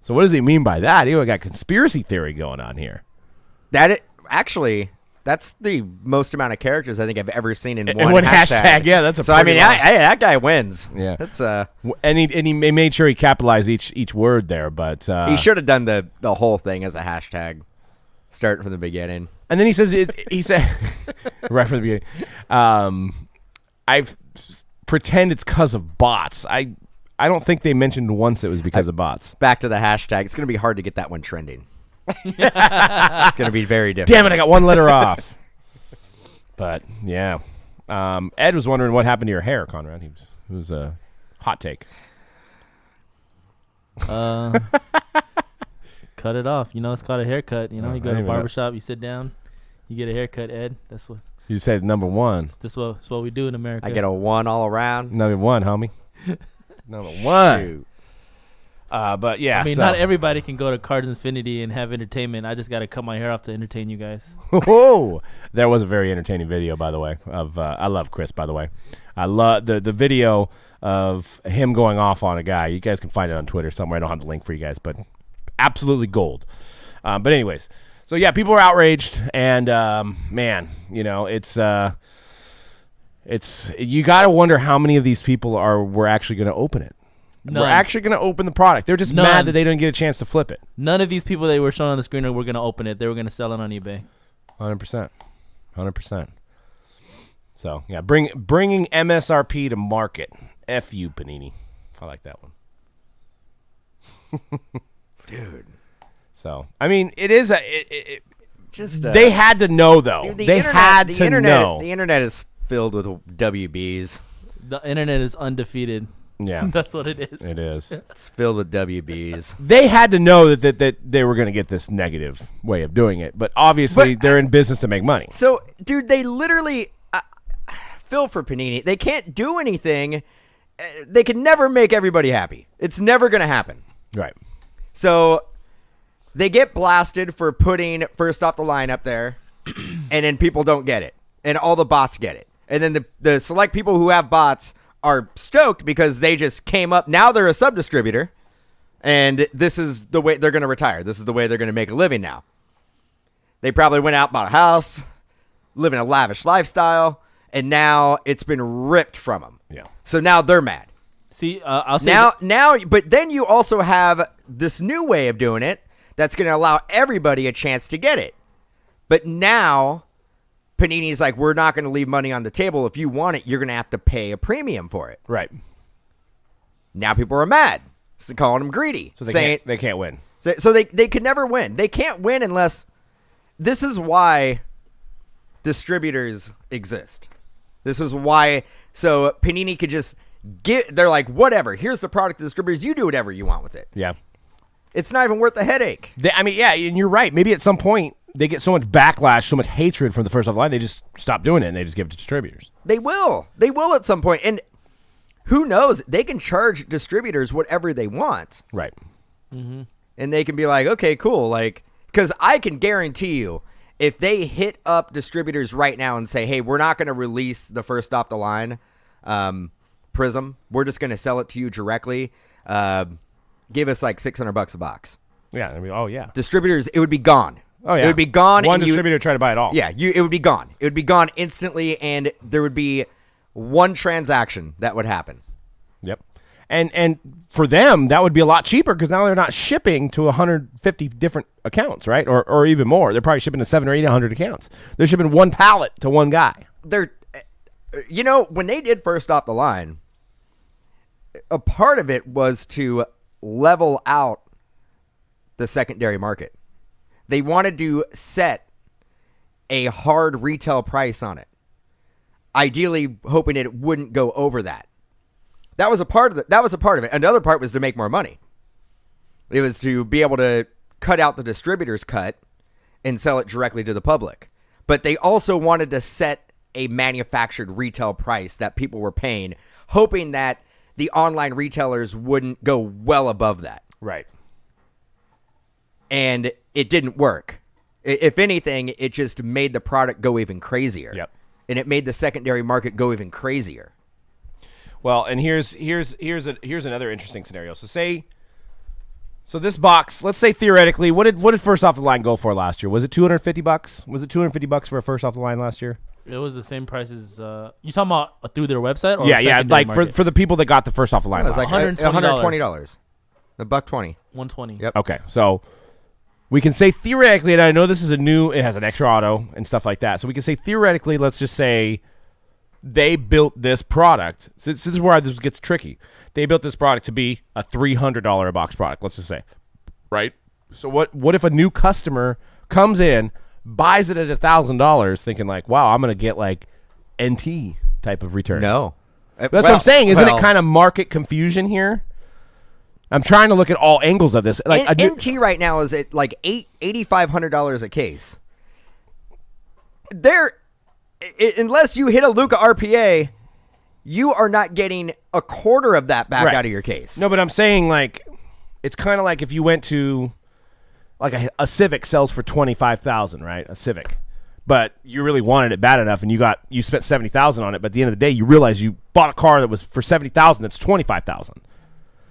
So what does he mean by that? He got conspiracy theory going on here. That's the most amount of characters I think I've ever seen in one hashtag. Yeah, that's a. So I mean, that guy wins. Yeah, that's and he made sure he capitalized each word there, but he should have done the whole thing as a hashtag, start from the beginning. And then he says he said right from the beginning. I pretend it's because of bots. I don't think they mentioned once it was because of bots. Back to the hashtag. It's going to be hard to get that one trending. It's going to be very difficult. Damn it, I got one letter off. But, yeah. Ed was wondering what happened to your hair, Conrad. It was a hot take. Cut it off. It's called a haircut. You go to the barbershop, you sit down, you get a haircut, Ed. That's what. You said number one. That's what we do in America. I get a 1 all around. Number one, homie. Number one. Shoot. But yeah, I mean, not everybody can go to Cards Infinity and have entertainment. I just got to cut my hair off to entertain you guys. Whoa, that was a very entertaining video, by the way. I love Chris, by the way. I love the video of him going off on a guy. You guys can find it on Twitter somewhere. I don't have the link for you guys, but absolutely gold. But anyways, so yeah, people are outraged, and man, it's you got to wonder how many of these people were actually going to open it. None. We're actually going to open the product. They're just mad that they didn't get a chance to flip it. None of these people that were shown on the screen were going to open it. They were going to sell it on eBay. 100%. So, yeah, bringing MSRP to market. F you, Panini. I like that one. Dude. So, I mean, it is just they had to know, though. Dude, they had to know. The internet is filled with WBs. The internet is undefeated. Yeah. That's what it is. It is. It's filled with WBs. They had to know that they were going to get this negative way of doing it, but obviously they're in business to make money. So, dude, they literally Phil for Panini. They can't do anything. They can never make everybody happy. It's never going to happen. Right. So, they get blasted for putting first off the line up there, and then people don't get it, and all the bots get it. And then the select people who have bots are stoked because they just came up. Now they're a sub-distributor, and this is the way they're going to retire. This is the way they're going to make a living now. They probably went out, bought a house, living a lavish lifestyle, and now it's been ripped from them. Yeah. So now they're mad. See, I'll say Now, but then you also have this new way of doing it that's going to allow everybody a chance to get it. But now Panini's like, we're not going to leave money on the table. If you want it, you're going to have to pay a premium for it. Right. Now people are mad, so calling them greedy. So they can't win. So they could never win. They can't win unless. This is why distributors exist. This is why. So Panini could just they're like, whatever. Here's the product to distributors. You do whatever you want with it. Yeah. It's not even worth the headache. I mean, yeah, and you're right. Maybe at some point they get so much backlash, so much hatred from the first off the line, they just stop doing it and they just give it to distributors. They will. They will at some point. And who knows? They can charge distributors whatever they want. Right. And they can be like, okay, cool. Like, because I can guarantee you, if they hit up distributors right now and say, hey, we're not going to release the first off the line Prizm, we're just going to sell it to you directly. Give us like $600 a box. Yeah. I mean, oh, yeah. Distributors, it would be gone. Oh, yeah. It would be gone. One distributor tried to buy it all. Yeah, it would be gone. It would be gone instantly, and there would be one transaction that would happen. Yep. And for them, that would be a lot cheaper because now they're not shipping to 150 different accounts, right? Or even more. They're probably shipping to 700 or 800 accounts. They're shipping one pallet to one guy. When they did first off the line, a part of it was to level out the secondary market. They wanted to set a hard retail price on it, ideally hoping it wouldn't go over that. That was a part of it. Another part was to make more money. It was to be able to cut out the distributor's cut and sell it directly to the public. But they also wanted to set a manufactured retail price that people were paying, hoping that the online retailers wouldn't go well above that. Right. And it didn't work. If anything, it just made the product go even crazier. Yep. And it made the secondary market go even crazier. Well, and here's another interesting scenario. So this box, let's say theoretically, what did first off the line go for last year? Was it $250? Was it $250 for a first off the line last year? it was the same price as you talking about through their website? Or yeah, like for the people that got the first off the line. It was like $120. $120. $120. Yep. Okay, so we can say theoretically, and I know this is it has an extra auto and stuff like that. So we can say theoretically, let's just say they built this product. So this is where this gets tricky. They built this product to be a $300 a box product, let's just say. Right? So what if a new customer comes in, buys it at $1,000 thinking like, wow, I'm going to get like NT type of return? No. That's what I'm saying. Isn't it kind of market confusion here? I'm trying to look at all angles of this. Like NT right now is at like $8,500 a case. Unless you hit a Luca RPA, you are not getting a quarter of that back out of your case. No, but I'm saying like it's kind of like if you went to like a Civic sells for $25,000, right? A Civic. But you really wanted it bad enough and you spent $70,000 on it, but at the end of the day you realize you bought a car that was for $70,000 that's $25,000.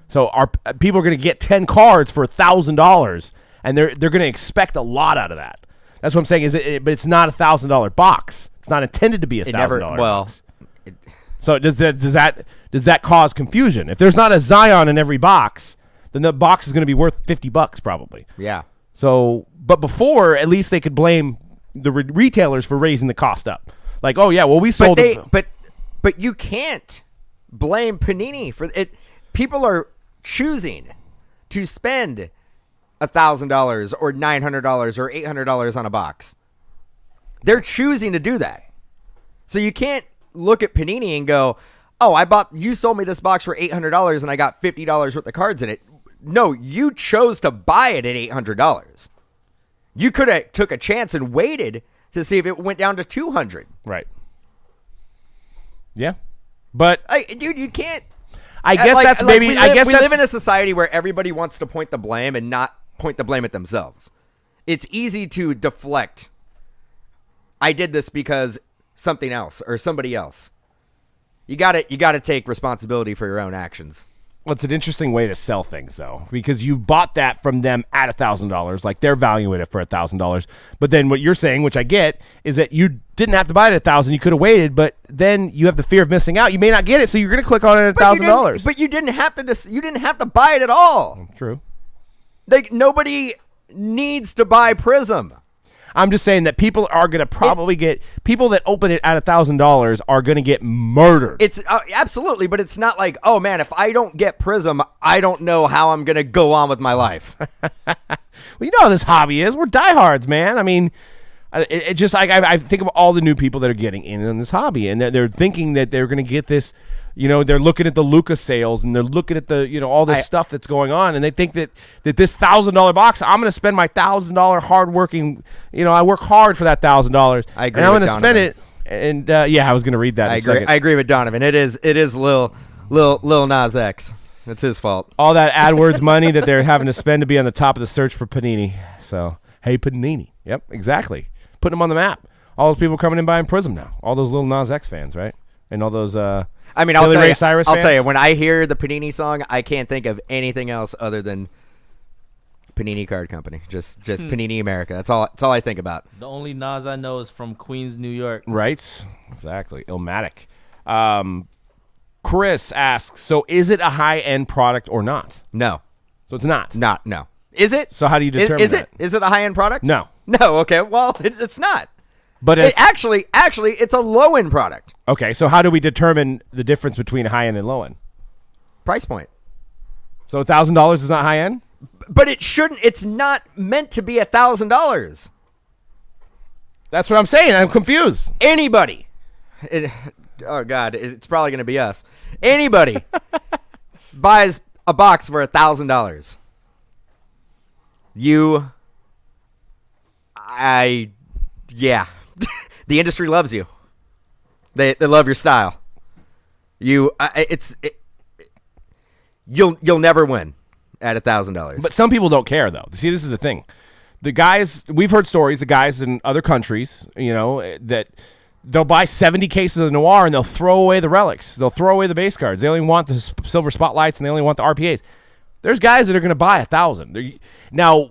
So people are going to get 10 cards for $1,000 and they're going to expect a lot out of that. That's what I'm saying but it's not a $1,000 box. It's not intended to be a $1,000 box. So does that cause confusion? If there's not a Zion in every box, then the box is going to be worth $50 probably. Yeah. So, but before, at least they could blame the retailers for raising the cost up. Like, oh yeah, well we sold it. But you can't blame Panini for it. People are choosing to spend $1,000 or $900 or $800 on a box. They're choosing to do that. So you can't look at Panini and go, "Oh, you sold me this box for $800 and I got $50 worth of cards in it." No, you chose to buy it at $800. You could have took a chance and waited to see if it went down to $200. Right. Yeah. But dude, you can't. I guess that's maybe. We live in a society where everybody wants to point the blame and not point the blame at themselves. It's easy to deflect. I did this because something else or somebody else. You got to take responsibility for your own actions. It's an interesting way to sell things, though, because you bought that from them at $1,000, like they're valuing it for $1,000. But then what you're saying, which I get, is that you didn't have to buy it at $1,000. You could have waited, but then you have the fear of missing out. You may not get it, so you're going to click on it at $1,000. But you didn't have to. You didn't have to buy it at all. True. Like nobody needs to buy Prizm. I'm just saying that people are going to probably get people that open it at $1,000 are going to get murdered. It's absolutely, but it's not like, oh man, if I don't get Prizm, I don't know how I'm going to go on with my life. Well, you know how this hobby is. We're diehards, man. I mean, it just like I think of all the new people that are getting in on this hobby, and they're thinking that they're going to get this. You know, they're looking at the Luca sales, and they're looking at the all this stuff that's going on, and they think that this $1,000 box, I'm going to spend my $1,000 hardworking. I work hard for that $1,000. I agree. And I'm going to spend it. And I was going to read that. I agree with Donovan. It is Lil Nas X. It's his fault. All that AdWords money that they're having to spend to be on the top of the search for Panini. So hey, Panini. Yep, exactly. Putting them on the map. All those people coming in buying Prizm now. All those Lil Nas X fans, right? And all those. I mean, I'll tell you, when I hear the Panini song, I can't think of anything else other than Panini Card Company. Just Panini America. That's all I think about. The only Nas I know is from Queens, New York. Right. Exactly. Illmatic. Chris asks, so is it a high-end product or not? No. So it's not? No. Is it? So how do you determine that? Is it a high-end product? No. No, okay. Well, it's not. But actually, it's a low-end product. Okay, so how do we determine the difference between high-end and low-end? Price point. So $1,000 is not high-end? But it shouldn't. It's not meant to be $1,000. That's what I'm saying. I'm confused. Anybody. Oh, God. It's probably going to be us. Anybody buys a box for $1,000. Yeah. The industry loves you. They love your style. You'll never win at $1,000. But some people don't care, though. See, this is the thing. The guys, we've heard stories, the guys in other countries, that they'll buy 70 cases of Noir and they'll throw away the relics. They'll throw away the base cards. They only want the silver spotlights and they only want the RPAs. There's guys that are going to buy 1,000. Now,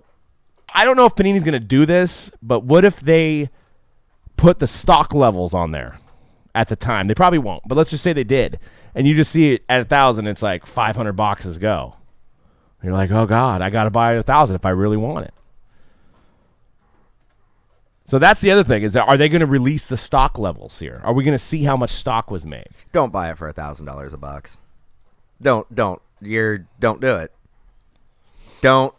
I don't know if Panini's going to do this, but what if they put the stock levels on there at the time? They probably won't, but let's just say they did. And you just see it at 1,000, it's like 500 boxes go. You're like, oh, God, I got to buy it at 1,000 if I really want it. So that's the other thing, is that are they going to release the stock levels here? Are we going to see how much stock was made? Don't buy it for $1,000 a box. Don't do it. Don't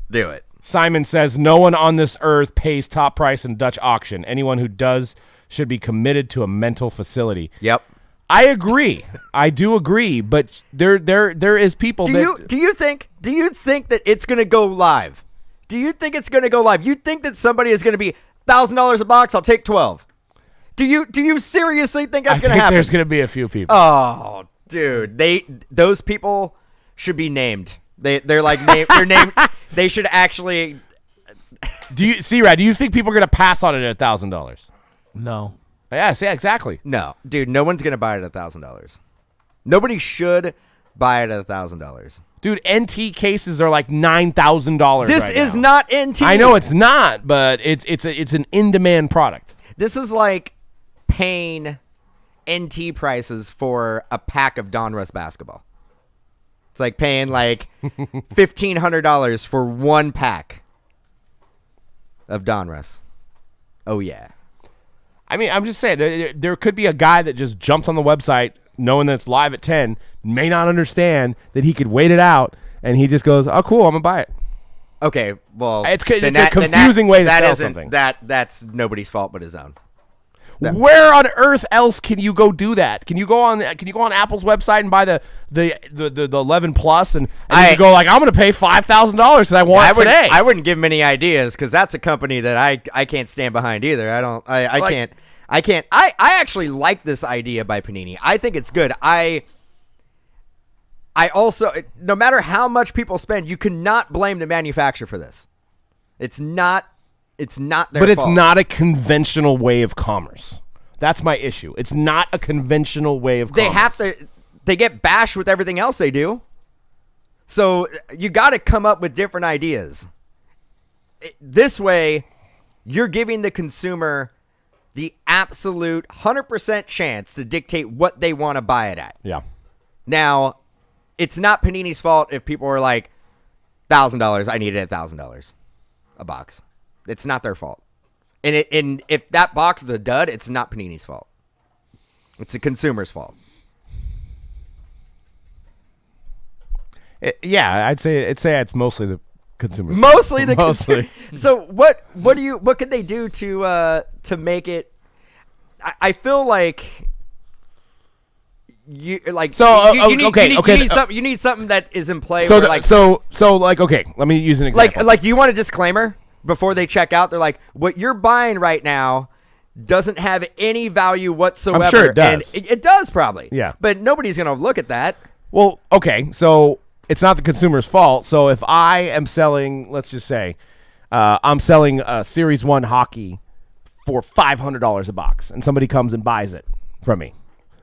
do it. Simon says, no one on this earth pays top price in Dutch auction. Anyone who does should be committed to a mental facility. Yep. I agree. I do agree, but there is people do you think that it's going to go live? Do you think it's going to go live? You think that somebody is going to be $1,000 a box, I'll take 12. Do you seriously think that's going to happen? There's going to be a few people. Oh, dude. Those people should be named. They're like they're named. They should actually. Do you think people are going to pass on it at $1,000? No. Yes, yeah, exactly. No, dude, no one's going to buy it at $1,000. Nobody should buy it at $1,000. Dude, NT cases are like $9,000. This is not NT. I know it's not, but it's an in-demand product. This is like paying NT prices for a pack of Donruss basketball. It's like paying like $1,500 for one pack of Donruss. Oh, yeah. I mean, I'm just saying, there could be a guy that just jumps on the website knowing that it's live at 10, may not understand that he could wait it out, and he just goes, oh, cool, I'm going to buy it. Okay, well, it's a confusing way to sell something. That's nobody's fault but his own. Where on earth else can you go do that? Can you go on Apple's website and buy the 11 Plus and you go like, I'm going to pay $5,000 because I want it today? I wouldn't give him any ideas because that's a company that I can't stand behind either. I can't. I actually like this idea by Panini. I think it's good. I also, no matter how much people spend, you cannot blame the manufacturer for this. It's not their fault. But it's not a conventional way of commerce. That's my issue. It's not a conventional way of commerce. They get bashed with everything else they do. So you got to come up with different ideas. This way, you're giving the consumer the absolute 100% chance to dictate what they want to buy it at. Yeah. Now, it's not Panini's fault if people are like, $1,000, I need it at $1,000 a box. It's not their fault. And if that box is a dud, it's not Panini's fault. It's the consumer's fault. I'd say it's mostly the consumer. Mostly the Mostly. consumer. So what could they do to make it? I feel like you need something that is in play. So where let me use an example. Like you want a disclaimer before they check out. They're like, what you're buying right now doesn't have any value whatsoever. I'm sure it does. And it does probably. Yeah. But nobody's gonna look at that. Well, okay, so it's not the consumer's fault. So if I am selling, let's just say, I'm selling a Series 1 hockey for $500 a box, and somebody comes and buys it from me.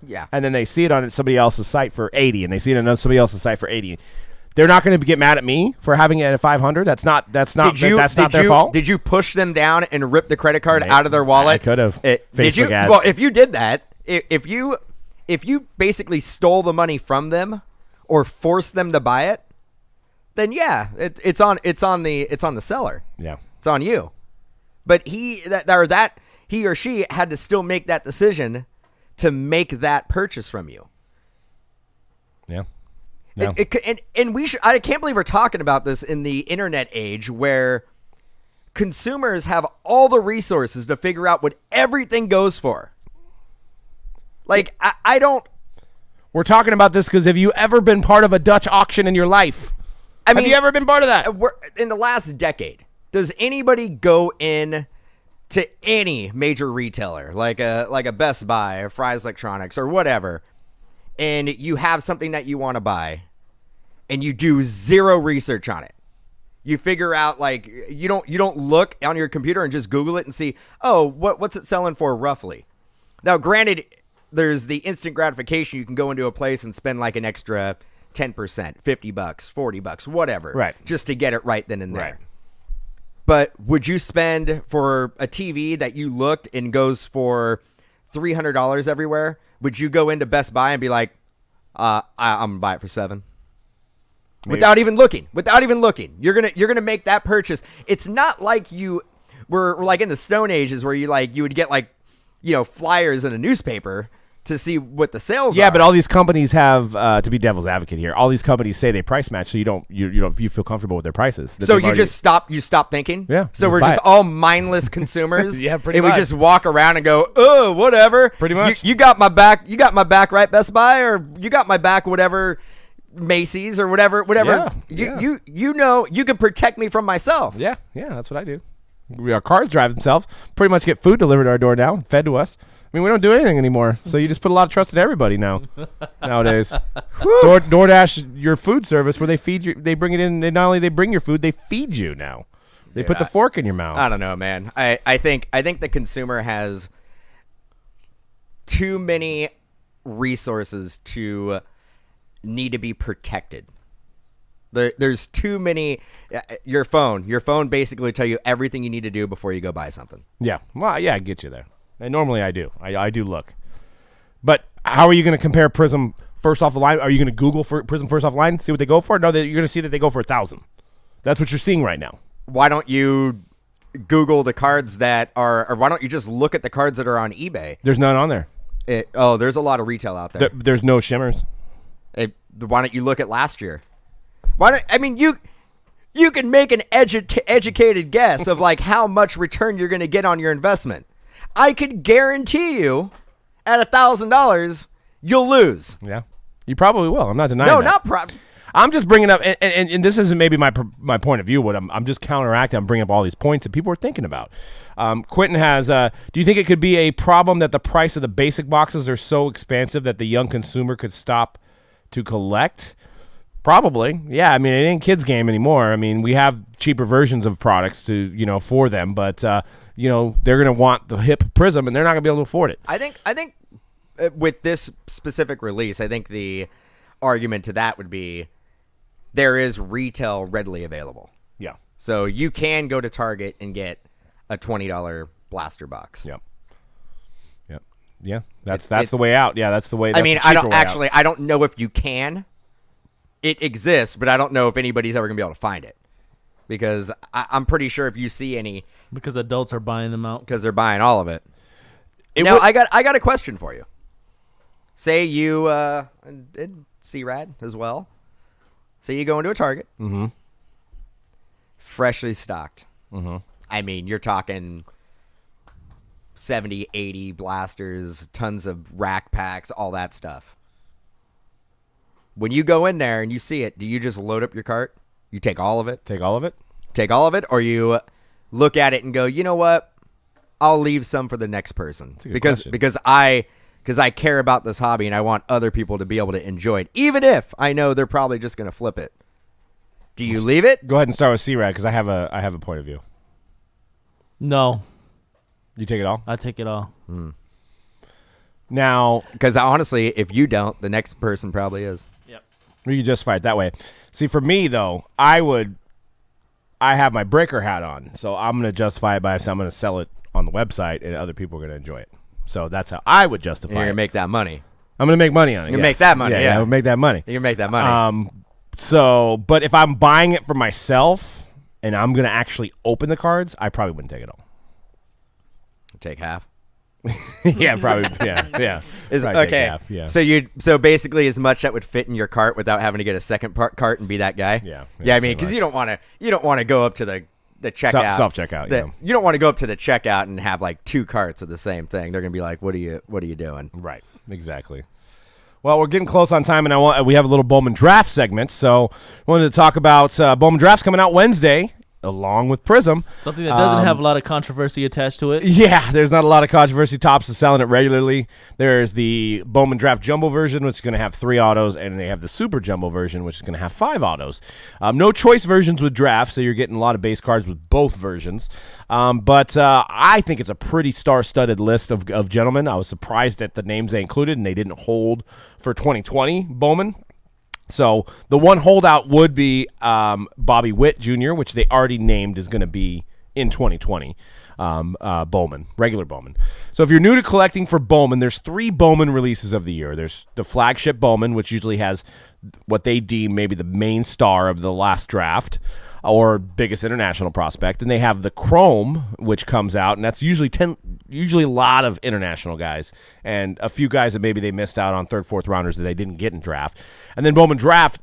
Yeah. And then they see it on somebody else's site for $80, and they see it on somebody else's site for $80. They're not going to get mad at me for having it at $500. That's not their fault. Did you push them down and rip the credit card out of their wallet? I could have. Did you? Ads. Well, if you did that, if you basically stole the money from them or forced them to buy it, then yeah, it's on the seller. Yeah. It's on you. But he or she had to still make that decision to make that purchase from you. Yeah. No. And we should. I can't believe we're talking about this in the internet age where consumers have all the resources to figure out what everything goes for. Like I don't. We're talking about this because have you ever been part of a Dutch auction in your life? Have you ever been part of that? In the last decade, does anybody go in to any major retailer like a Best Buy or Fry's Electronics or whatever, and you have something that you want to buy, and you do zero research on it? You figure out, like, you don't look on your computer and just Google it and see, oh, what's it selling for roughly? Now, granted, there's the instant gratification. You can go into a place and spend like an extra 10%, $50, $40, whatever, right, just to get it right then and there. Right. But would you spend for a TV that you looked and goes for $300 everywhere? Would you go into Best Buy and be like, I'm gonna buy it for $7? Maybe. Without even looking, you're gonna make that purchase. It's not like we're like in the Stone Ages where you would get flyers in a newspaper to see what the sales are. Yeah, but all these companies have to be devil's advocate here. All these companies say they price match, so you feel comfortable with their prices. So you stop thinking. Yeah. So we're just all mindless consumers. Yeah, pretty much. much. And we just walk around and go, oh, whatever. Pretty much. You got my back. You got my back, right, Best Buy, or you got my back, whatever. Macy's or whatever. Yeah. You know you can protect me from myself. Yeah, that's what I do. Our cars drive themselves. Pretty much get food delivered to our door now, fed to us. I mean, we don't do anything anymore, so you just put a lot of trust in everybody nowadays. DoorDash, your food service, where they feed you, they bring it in. They not only they bring your food, they feed you now. They put the fork in your mouth. I don't know, man. I think the consumer has too many resources to need to be protected. There's too many. Your phone basically tell you everything you need to do before you go buy something. Yeah, well, yeah, I get you there. And normally I do. I do look. But how are you going to compare Prizm first off the line? Are you going to Google for Prizm first off the line, see what they go for? No, you're going to see that they go for $1,000. That's what you're seeing right now. Why don't you Google the cards that are, or why don't you just look at the cards that are on eBay? There's none on there. There's a lot of retail out there. There's no shimmers. Why don't you look at last year? You can make an educated guess of like how much return you're going to get on your investment. I could guarantee you at $1,000 you'll lose. Yeah, you probably will. I'm not denying that. No, not probably. I'm just bringing up, and this isn't maybe my point of view. What I'm just counteracting. I'm bringing up all these points that people are thinking about. Quentin has, do you think it could be a problem that the price of the basic boxes are so expansive that the young consumer could stop to collect? Probably. Yeah, I mean, it ain't kids' game anymore. I mean, we have cheaper versions of products for them, but they're going to want the hip Prizm, and they're not going to be able to afford it. I think with this specific release, I think the argument to that would be there is retail readily available. Yeah. So you can go to Target and get a $20 blaster box. Yep. Yep. Yeah. That's the way out. Yeah, that's the way. I mean, I don't know if you can. It exists, but I don't know if anybody's ever gonna be able to find it, because I'm pretty sure if you see any, because adults are buying them out, because they're buying all of it. I got a question for you. Say you did C-Rad as well. Say you go into a Target, freshly stocked. I mean, you're talking 70, 80 blasters, tons of rack packs, all that stuff. When you go in there and you see it, do you just load up your cart? You take all of it? Take all of it? Take all of it? Or you look at it and go, you know what? I'll leave some for the next person. Because I care about this hobby and I want other people to be able to enjoy it, even if I know they're probably just going to flip it. Do you leave it? Go ahead and start with C-Rad, because I have a point of view. No. You take it all? I take it all. Now, because honestly, if you don't, the next person probably is. Yep. You justify it that way. See, for me though, I have my breaker hat on, so I'm going to justify it by saying I'm going to sell it on the website, and other people are going to enjoy it. So that's how I would justify it. You're going to make that money. I'm going to make money on it. You're going to make that money. Yeah, I'll make that money. You can make that money. But if I'm buying it for myself and I'm going to actually open the cards, I probably wouldn't take it all. Take half. Yeah, probably. Yeah. Okay. Half, yeah. So basically, as much that would fit in your cart without having to get a second cart and be that guy. Yeah. I mean, because you don't want to go up to the checkout, self checkout. You don't want to go up to the checkout and have like two carts of the same thing. They're gonna be like, "What are you doing?" Right. Exactly. Well, we're getting close on time, and we have a little Bowman draft segment. So, I wanted to talk about Bowman drafts coming out Wednesday, along with Prizm. Something that doesn't have a lot of controversy attached to it. Yeah, there's not a lot of controversy. Topps is selling it regularly. There's the Bowman Draft Jumbo version, which is going to have 3 autos, and they have the Super Jumbo version, which is going to have 5 autos. No choice versions with draft, so you're getting a lot of base cards with both versions. But I think it's a pretty star-studded list of gentlemen. I was surprised at the names they included, and they didn't hold for 2020 Bowman. So the one holdout would be Bobby Witt Jr., which they already named is going to be in 2020, Bowman, regular Bowman. So if you're new to collecting for Bowman, there's 3 Bowman releases of the year. There's the flagship Bowman, which usually has what they deem maybe the main star of the last draft or biggest international prospect. And they have the Chrome, which comes out, and that's usually a lot of international guys and a few guys that maybe they missed out on 3rd, 4th rounders that they didn't get in draft. And then Bowman Draft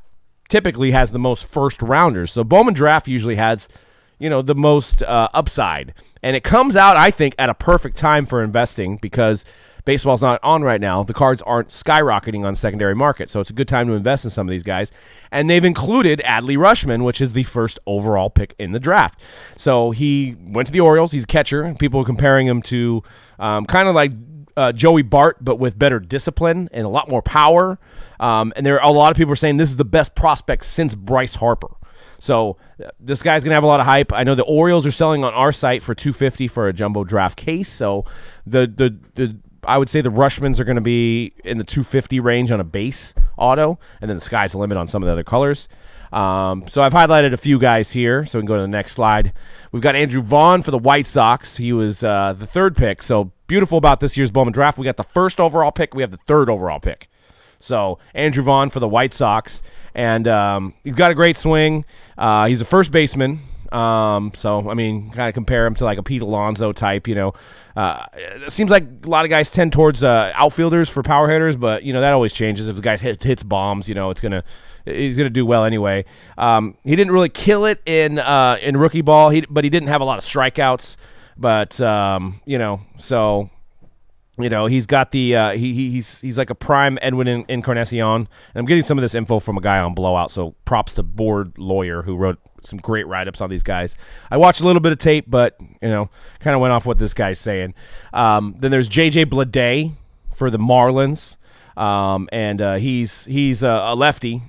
typically has the most first rounders. So Bowman Draft usually has, the most upside. And it comes out, I think, at a perfect time for investing because baseball's not on right now. The cards aren't skyrocketing on secondary market, so it's a good time to invest in some of these guys. And they've included Adley Rutschman, which is the first overall pick in the draft. So he went to the Orioles. He's a catcher. People are comparing him to kind of like Joey Bart, but with better discipline and a lot more power. And there are a lot of people are saying this is the best prospect since Bryce Harper. So this guy's going to have a lot of hype. I know the Orioles are selling on our site for $250 for a jumbo draft case. So I would say the Rushmans are going to be in the $250 range on a base auto, and then the sky's the limit on some of the other colors. So I've highlighted a few guys here, so we can go to the next slide. We've got Andrew Vaughn for the White Sox. He was the 3rd pick. So beautiful about this year's Bowman draft. We got the 1st overall pick. We have the 3rd overall pick. So Andrew Vaughn for the White Sox. And he's got a great swing. He's a first baseman. So, I mean, kind of compare him to like a Pete Alonso type, it seems like a lot of guys tend towards outfielders for power hitters, but, that always changes. If the guy hits bombs, he's going to do well anyway. He didn't really kill it in rookie ball, but he didn't have a lot of strikeouts. But, so... he's got the he's like a prime Edwin Encarnacion, and I'm getting some of this info from a guy on Blowout. So props to Board Lawyer who wrote some great write-ups on these guys. I watched a little bit of tape, but kind of went off what this guy's saying. Then there's JJ Bleday for the Marlins, and he's a lefty.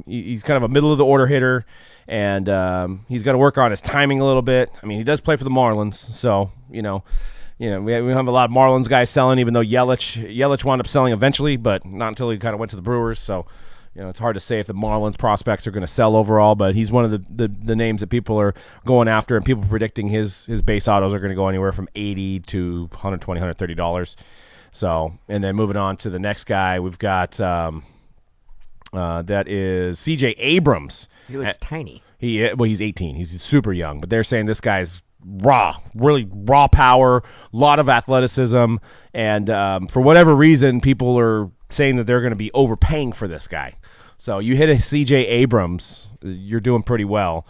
He's kind of a middle of the order hitter, and he's got to work on his timing a little bit. I mean, he does play for the Marlins, so we have a lot of Marlins guys selling, even though Yelich wound up selling eventually, but not until he kind of went to the Brewers. So, it's hard to say if the Marlins prospects are going to sell overall, but he's one of the names that people are going after, and people predicting his base autos are going to go anywhere from $80 to $120, $130. So, and then moving on to the next guy, we've got that is CJ Abrams. He looks tiny. He's 18. He's super young, but they're saying this guy's really raw power, a lot of athleticism, and for whatever reason, people are saying that they're going to be overpaying for this guy. So you hit a CJ Abrams, you're doing pretty well.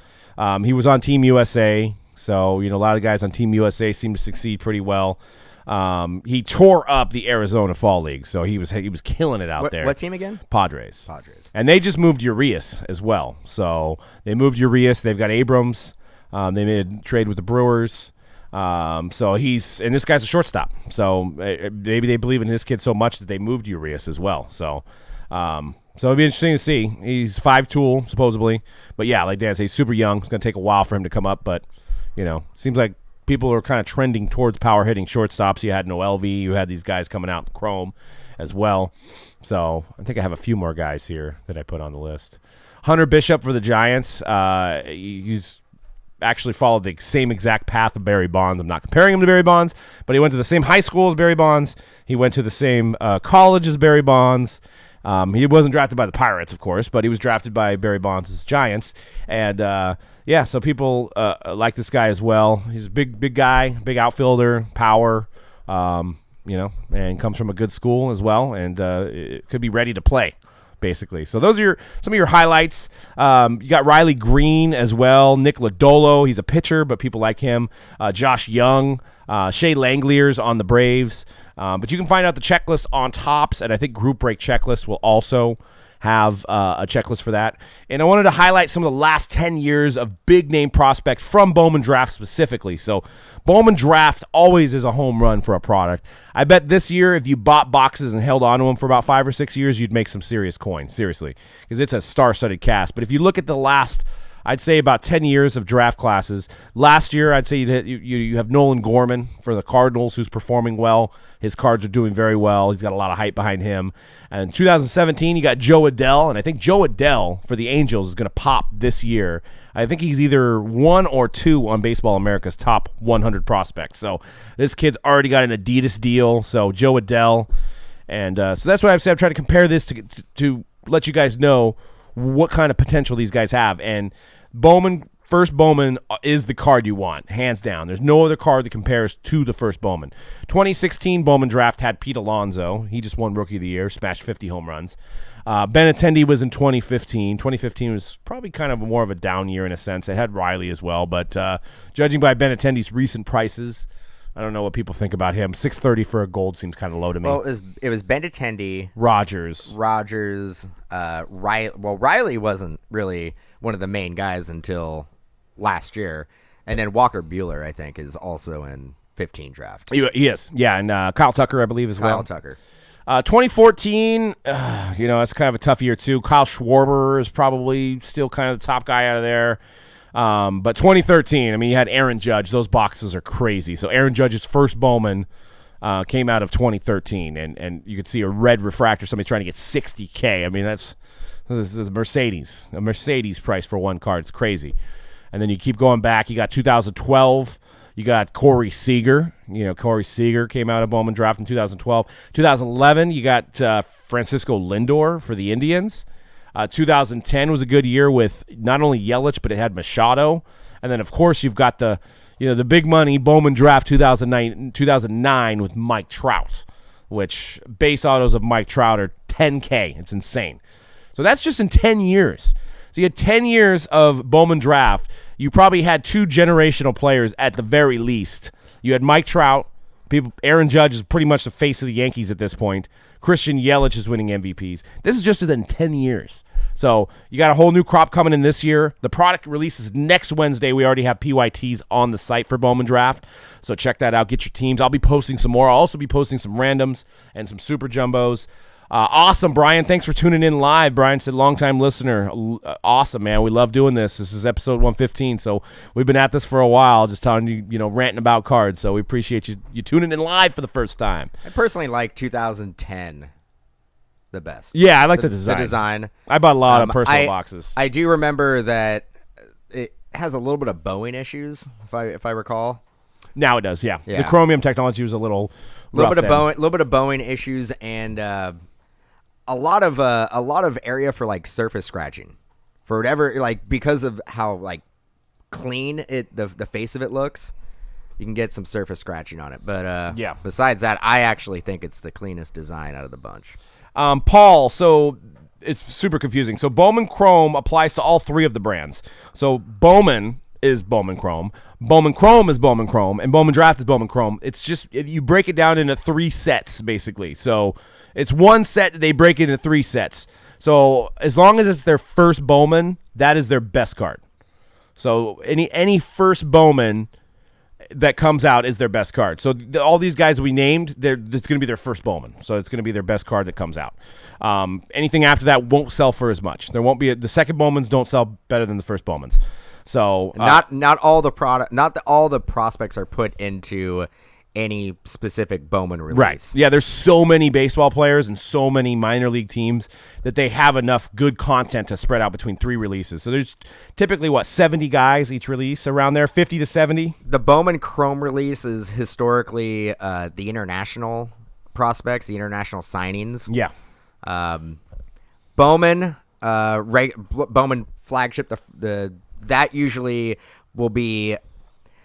He was on Team USA, so a lot of guys on Team USA seem to succeed pretty well. He tore up the Arizona Fall League, so he was killing it out there. What team again? Padres. And they just moved Urias as well. So they moved Urias. They've got Abrams. They made a trade with the Brewers. So and this guy's a shortstop. So maybe they believe in this kid so much that they moved Urias as well. So it'll be interesting to see. He's 5-tool supposedly, but yeah, like Dan said, he's super young. It's going to take a while for him to come up, but seems like people are kind of trending towards power hitting shortstops. You had Noel V. You had these guys coming out in Chrome as well. So I think I have a few more guys here that I put on the list. Hunter Bishop for the Giants. He's actually followed the same exact path of Barry Bonds. I'm not comparing him to Barry Bonds, but he went to the same high school as Barry Bonds. He went to the same college as Barry Bonds. He wasn't drafted by the Pirates, of course, but he was drafted by Barry Bonds' Giants. And, so people like this guy as well. He's a big guy, big outfielder, power, and comes from a good school as well, and it could be ready to play, basically. So those are some of your highlights. You got Riley Green as well, Nick Lodolo. He's a pitcher, but people like him. Josh Young, Shea Langeliers on the Braves. But you can find out the checklist on Topps, and I think Group Break Checklist will also have a checklist for that. And I wanted to highlight some of the last 10 years of big-name prospects from Bowman Draft specifically. So Bowman Draft always is a home run for a product. I bet this year if you bought boxes and held on to them for about 5 or 6 years, you'd make some serious coin, seriously, because it's a star-studded cast. But if you look at the last, I'd say about 10 years of draft classes. Last year, I'd say you have Nolan Gorman for the Cardinals, who's performing well. His cards are doing very well. He's got a lot of hype behind him. And in 2017, you got Joe Adell, and I think Joe Adell for the Angels is going to pop this year. I think he's either 1 or 2 on Baseball America's top 100 prospects. So this kid's already got an Adidas deal, so Joe Adell. And so that's why I've said I'm trying to compare this to let you guys know what kind of potential these guys have. And First Bowman is the card you want, hands down. There's no other card that compares to the first Bowman. 2016 Bowman Draft had Pete Alonso. He just won Rookie of the Year, smashed 50 home runs. Benintendi was in 2015. 2015 was probably kind of more of a down year in a sense. It had Riley as well, but judging by Benintendi's recent prices, I don't know what people think about him. $630 for a gold seems kind of low to me. Well, it was Benintendi, Rogers. Riley. Well, Riley wasn't really one of the main guys until last year, and then Walker Buehler, I think, is also in 15 draft. He is, yeah, and Kyle Tucker, I believe, as well. Kyle Tucker. 2014, it's kind of a tough year too. Kyle Schwarber is probably still kind of the top guy out of there. But 2013, you had Aaron Judge. Those boxes are crazy. So Aaron Judge's first Bowman came out of 2013, and you could see a red refractor. Somebody's trying to get $60K. That's a Mercedes price for one card. It's crazy. And then you keep going back. You got 2012. You got Corey Seager. Corey Seager came out of Bowman Draft in 2012. 2011, you got Francisco Lindor for the Indians. 2010 was a good year with not only Yelich, but it had Machado. And then, of course, you've got the big money Bowman Draft 2009 with Mike Trout, which base autos of Mike Trout are $10K. It's insane. So that's just in 10 years. So you had 10 years of Bowman Draft. You probably had 2 generational players at the very least. You had Mike Trout. Aaron Judge is pretty much the face of the Yankees at this point. Christian Yelich is winning MVPs. This is just within 10 years. So you got a whole new crop coming in this year. The product releases next Wednesday. We already have PYTs on the site for Bowman Draft. So check that out. Get your teams. I'll be posting some more. I'll also be posting some randoms and some super jumbos. Awesome, Brian. Thanks for tuning in live. Brian said, longtime listener. Awesome, man. We love doing this. This is episode 115, so we've been at this for a while, just telling you, ranting about cards. So we appreciate you tuning in live for the first time. I personally like 2010 the best. Yeah, I like the design. The design. I bought a lot of personal boxes. I do remember that it has a little bit of bowing issues, if I recall. Now it does, yeah. Yeah. The chromium technology was a little little bit of bowing issues, and a lot of area for like surface scratching, for whatever, like, because of how like clean the face of it looks. You can get some surface scratching on it, but yeah. Besides that, I actually think it's the cleanest design out of the bunch. Paul, so it's super confusing. So Bowman Chrome applies to all three of the brands. So Bowman is Bowman Chrome is Bowman Chrome, and Bowman Draft is Bowman Chrome. It's just, if you break it down into 3 sets, basically. So it's one set that they break into 3 sets. So as long as it's their first Bowman, that is their best card. So any first Bowman that comes out is their best card. So all these guys we named, it's going to be their first Bowman. So it's going to be their best card that comes out. Anything after that won't sell for as much. There won't be the second Bowmans don't sell better than the first Bowmans. So not all the prospects are put into any specific Bowman release. Right. Yeah, there's so many baseball players and so many minor league teams that they have enough good content to spread out between 3 releases. So there's typically, 70 guys each release, around there, 50 to 70? The Bowman Chrome release is historically the international prospects, the international signings. Yeah. Bowman flagship, that usually will be,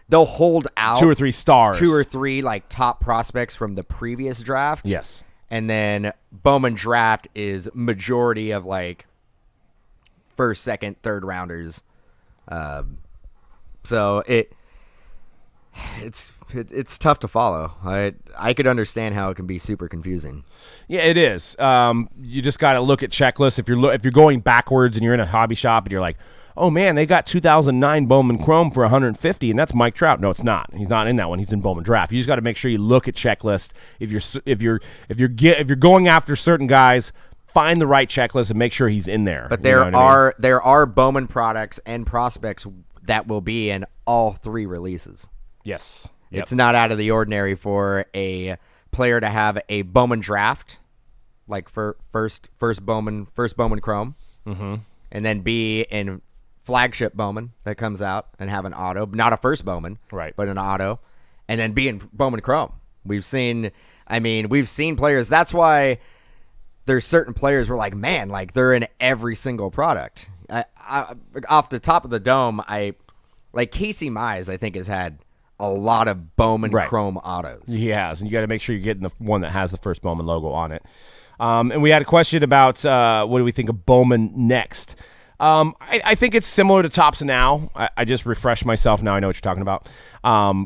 they'll hold out 2 or 3 stars. 2 or 3 like top prospects from the previous draft. Yes. And then Bowman Draft is majority of like first, second, third rounders. So it's tough to follow. I could understand how it can be super confusing. Yeah, it is. You just got to look at checklists. If you're going backwards and you're in a hobby shop and you're like, oh man, they got 2009 Bowman Chrome for 150, and that's Mike Trout. No, it's not. He's not in that one. He's in Bowman Draft. You just got to make sure you look at checklists. If you're going after certain guys, find the right checklist and make sure he's in there. But there are Bowman products and prospects that will be in all 3 releases. Yes. Yep. It's not out of the ordinary for a player to have a Bowman Draft, like for first Bowman Chrome, and then be in flagship Bowman that comes out and have an auto, not a first Bowman, right, but an auto, and then be in Bowman Chrome. We've seen players. That's why there's certain players we're like, man, like they're in every single product. I off the top of the dome, like Casey Mize, I think has had a lot of Bowman Chrome autos. He has, and you got to make sure you're getting the one that has the first Bowman logo on it. And we had a question about what do we think of Bowman next? I think it's similar to Topps Now. I just refreshed myself. Now I know what you're talking about.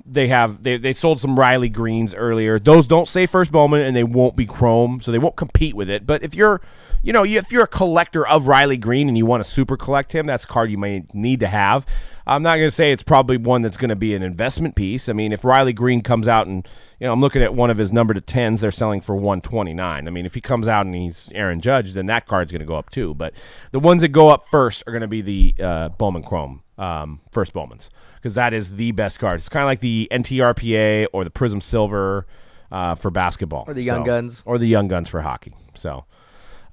They sold some Riley Greens earlier. Those don't say first Bowman, and they won't be Chrome, so they won't compete with it. But if you're a collector of Riley Green and you want to super collect him, that's a card you may need to have. I'm not going to say it's probably one that's going to be an investment piece. I mean, if Riley Green comes out and, I'm looking at one of his number to 10s, they're selling for $129. I mean, if he comes out and he's Aaron Judge, then that card's going to go up too. But the ones that go up first are going to be the Bowman Chrome, first Bowmans, because that is the best card. It's kind of like the NTRPA or the Prizm Silver for basketball. Or the Young Guns. Or the Young Guns for hockey. So...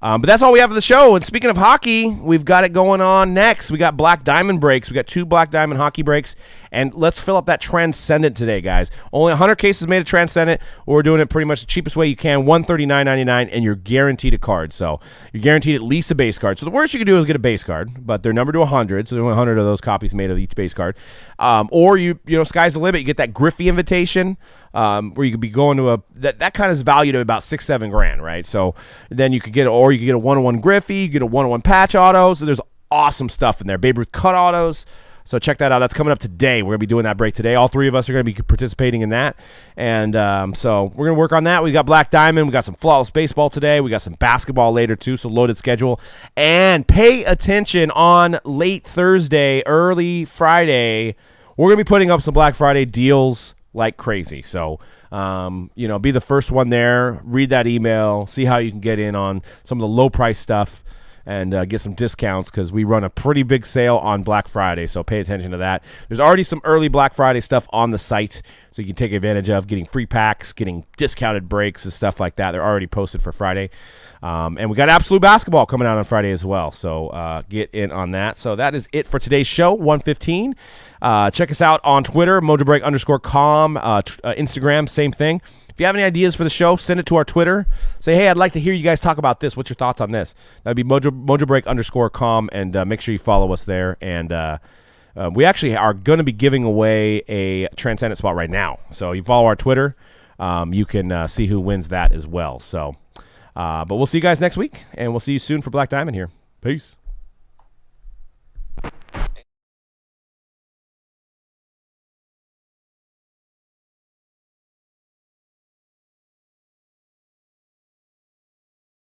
but that's all we have for the show. And speaking of hockey, we've got it going on next. We got Black Diamond breaks. We got 2 Black Diamond hockey breaks. And let's fill up that Transcendent today, guys. Only 100 cases made of Transcendent. We're doing it pretty much the cheapest way you can, $139.99, and you're guaranteed a card. So you're guaranteed at least a base card. So the worst you can do is get a base card, but they're numbered to 100, so there are 100 of those copies made of each base card. Or sky's the limit. You get that Griffey invitation, where you could be going to that kind of is valued at about $6-7 right? So then you could get a 101 Griffey, you get a 101 patch auto. So there's awesome stuff in there. Babe Ruth cut autos. So check that out. That's coming up today. We're going to be doing that break today. All 3 of us are going to be participating in that. And so we're going to work on that. We got Black Diamond. We got some Flawless Baseball today. We got some basketball later too, so loaded schedule. And pay attention on late Thursday, early Friday. We're going to be putting up some Black Friday deals like crazy. So, be the first one there. Read that email. See how you can get in on some of the low price stuff. and get some discounts because we run a pretty big sale on Black Friday, so pay attention to that. There's already some early Black Friday stuff on the site, so you can take advantage of getting free packs, getting discounted breaks and stuff like that. They're already posted for Friday. And we got Absolute Basketball coming out on Friday as well, so get in on that. So that is it for today's show, 115. Check us out on Twitter, MojoBreak_com, Instagram, same thing. If you have any ideas for the show, send it to our Twitter. Say, hey, I'd like to hear you guys talk about this. What's your thoughts on this? That would be MojoBreak_com, and make sure you follow us there. And we actually are going to be giving away a Transcendent spot right now. So you follow our Twitter, you can see who wins that as well. So, but we'll see you guys next week, and we'll see you soon for Black Diamond here. Peace.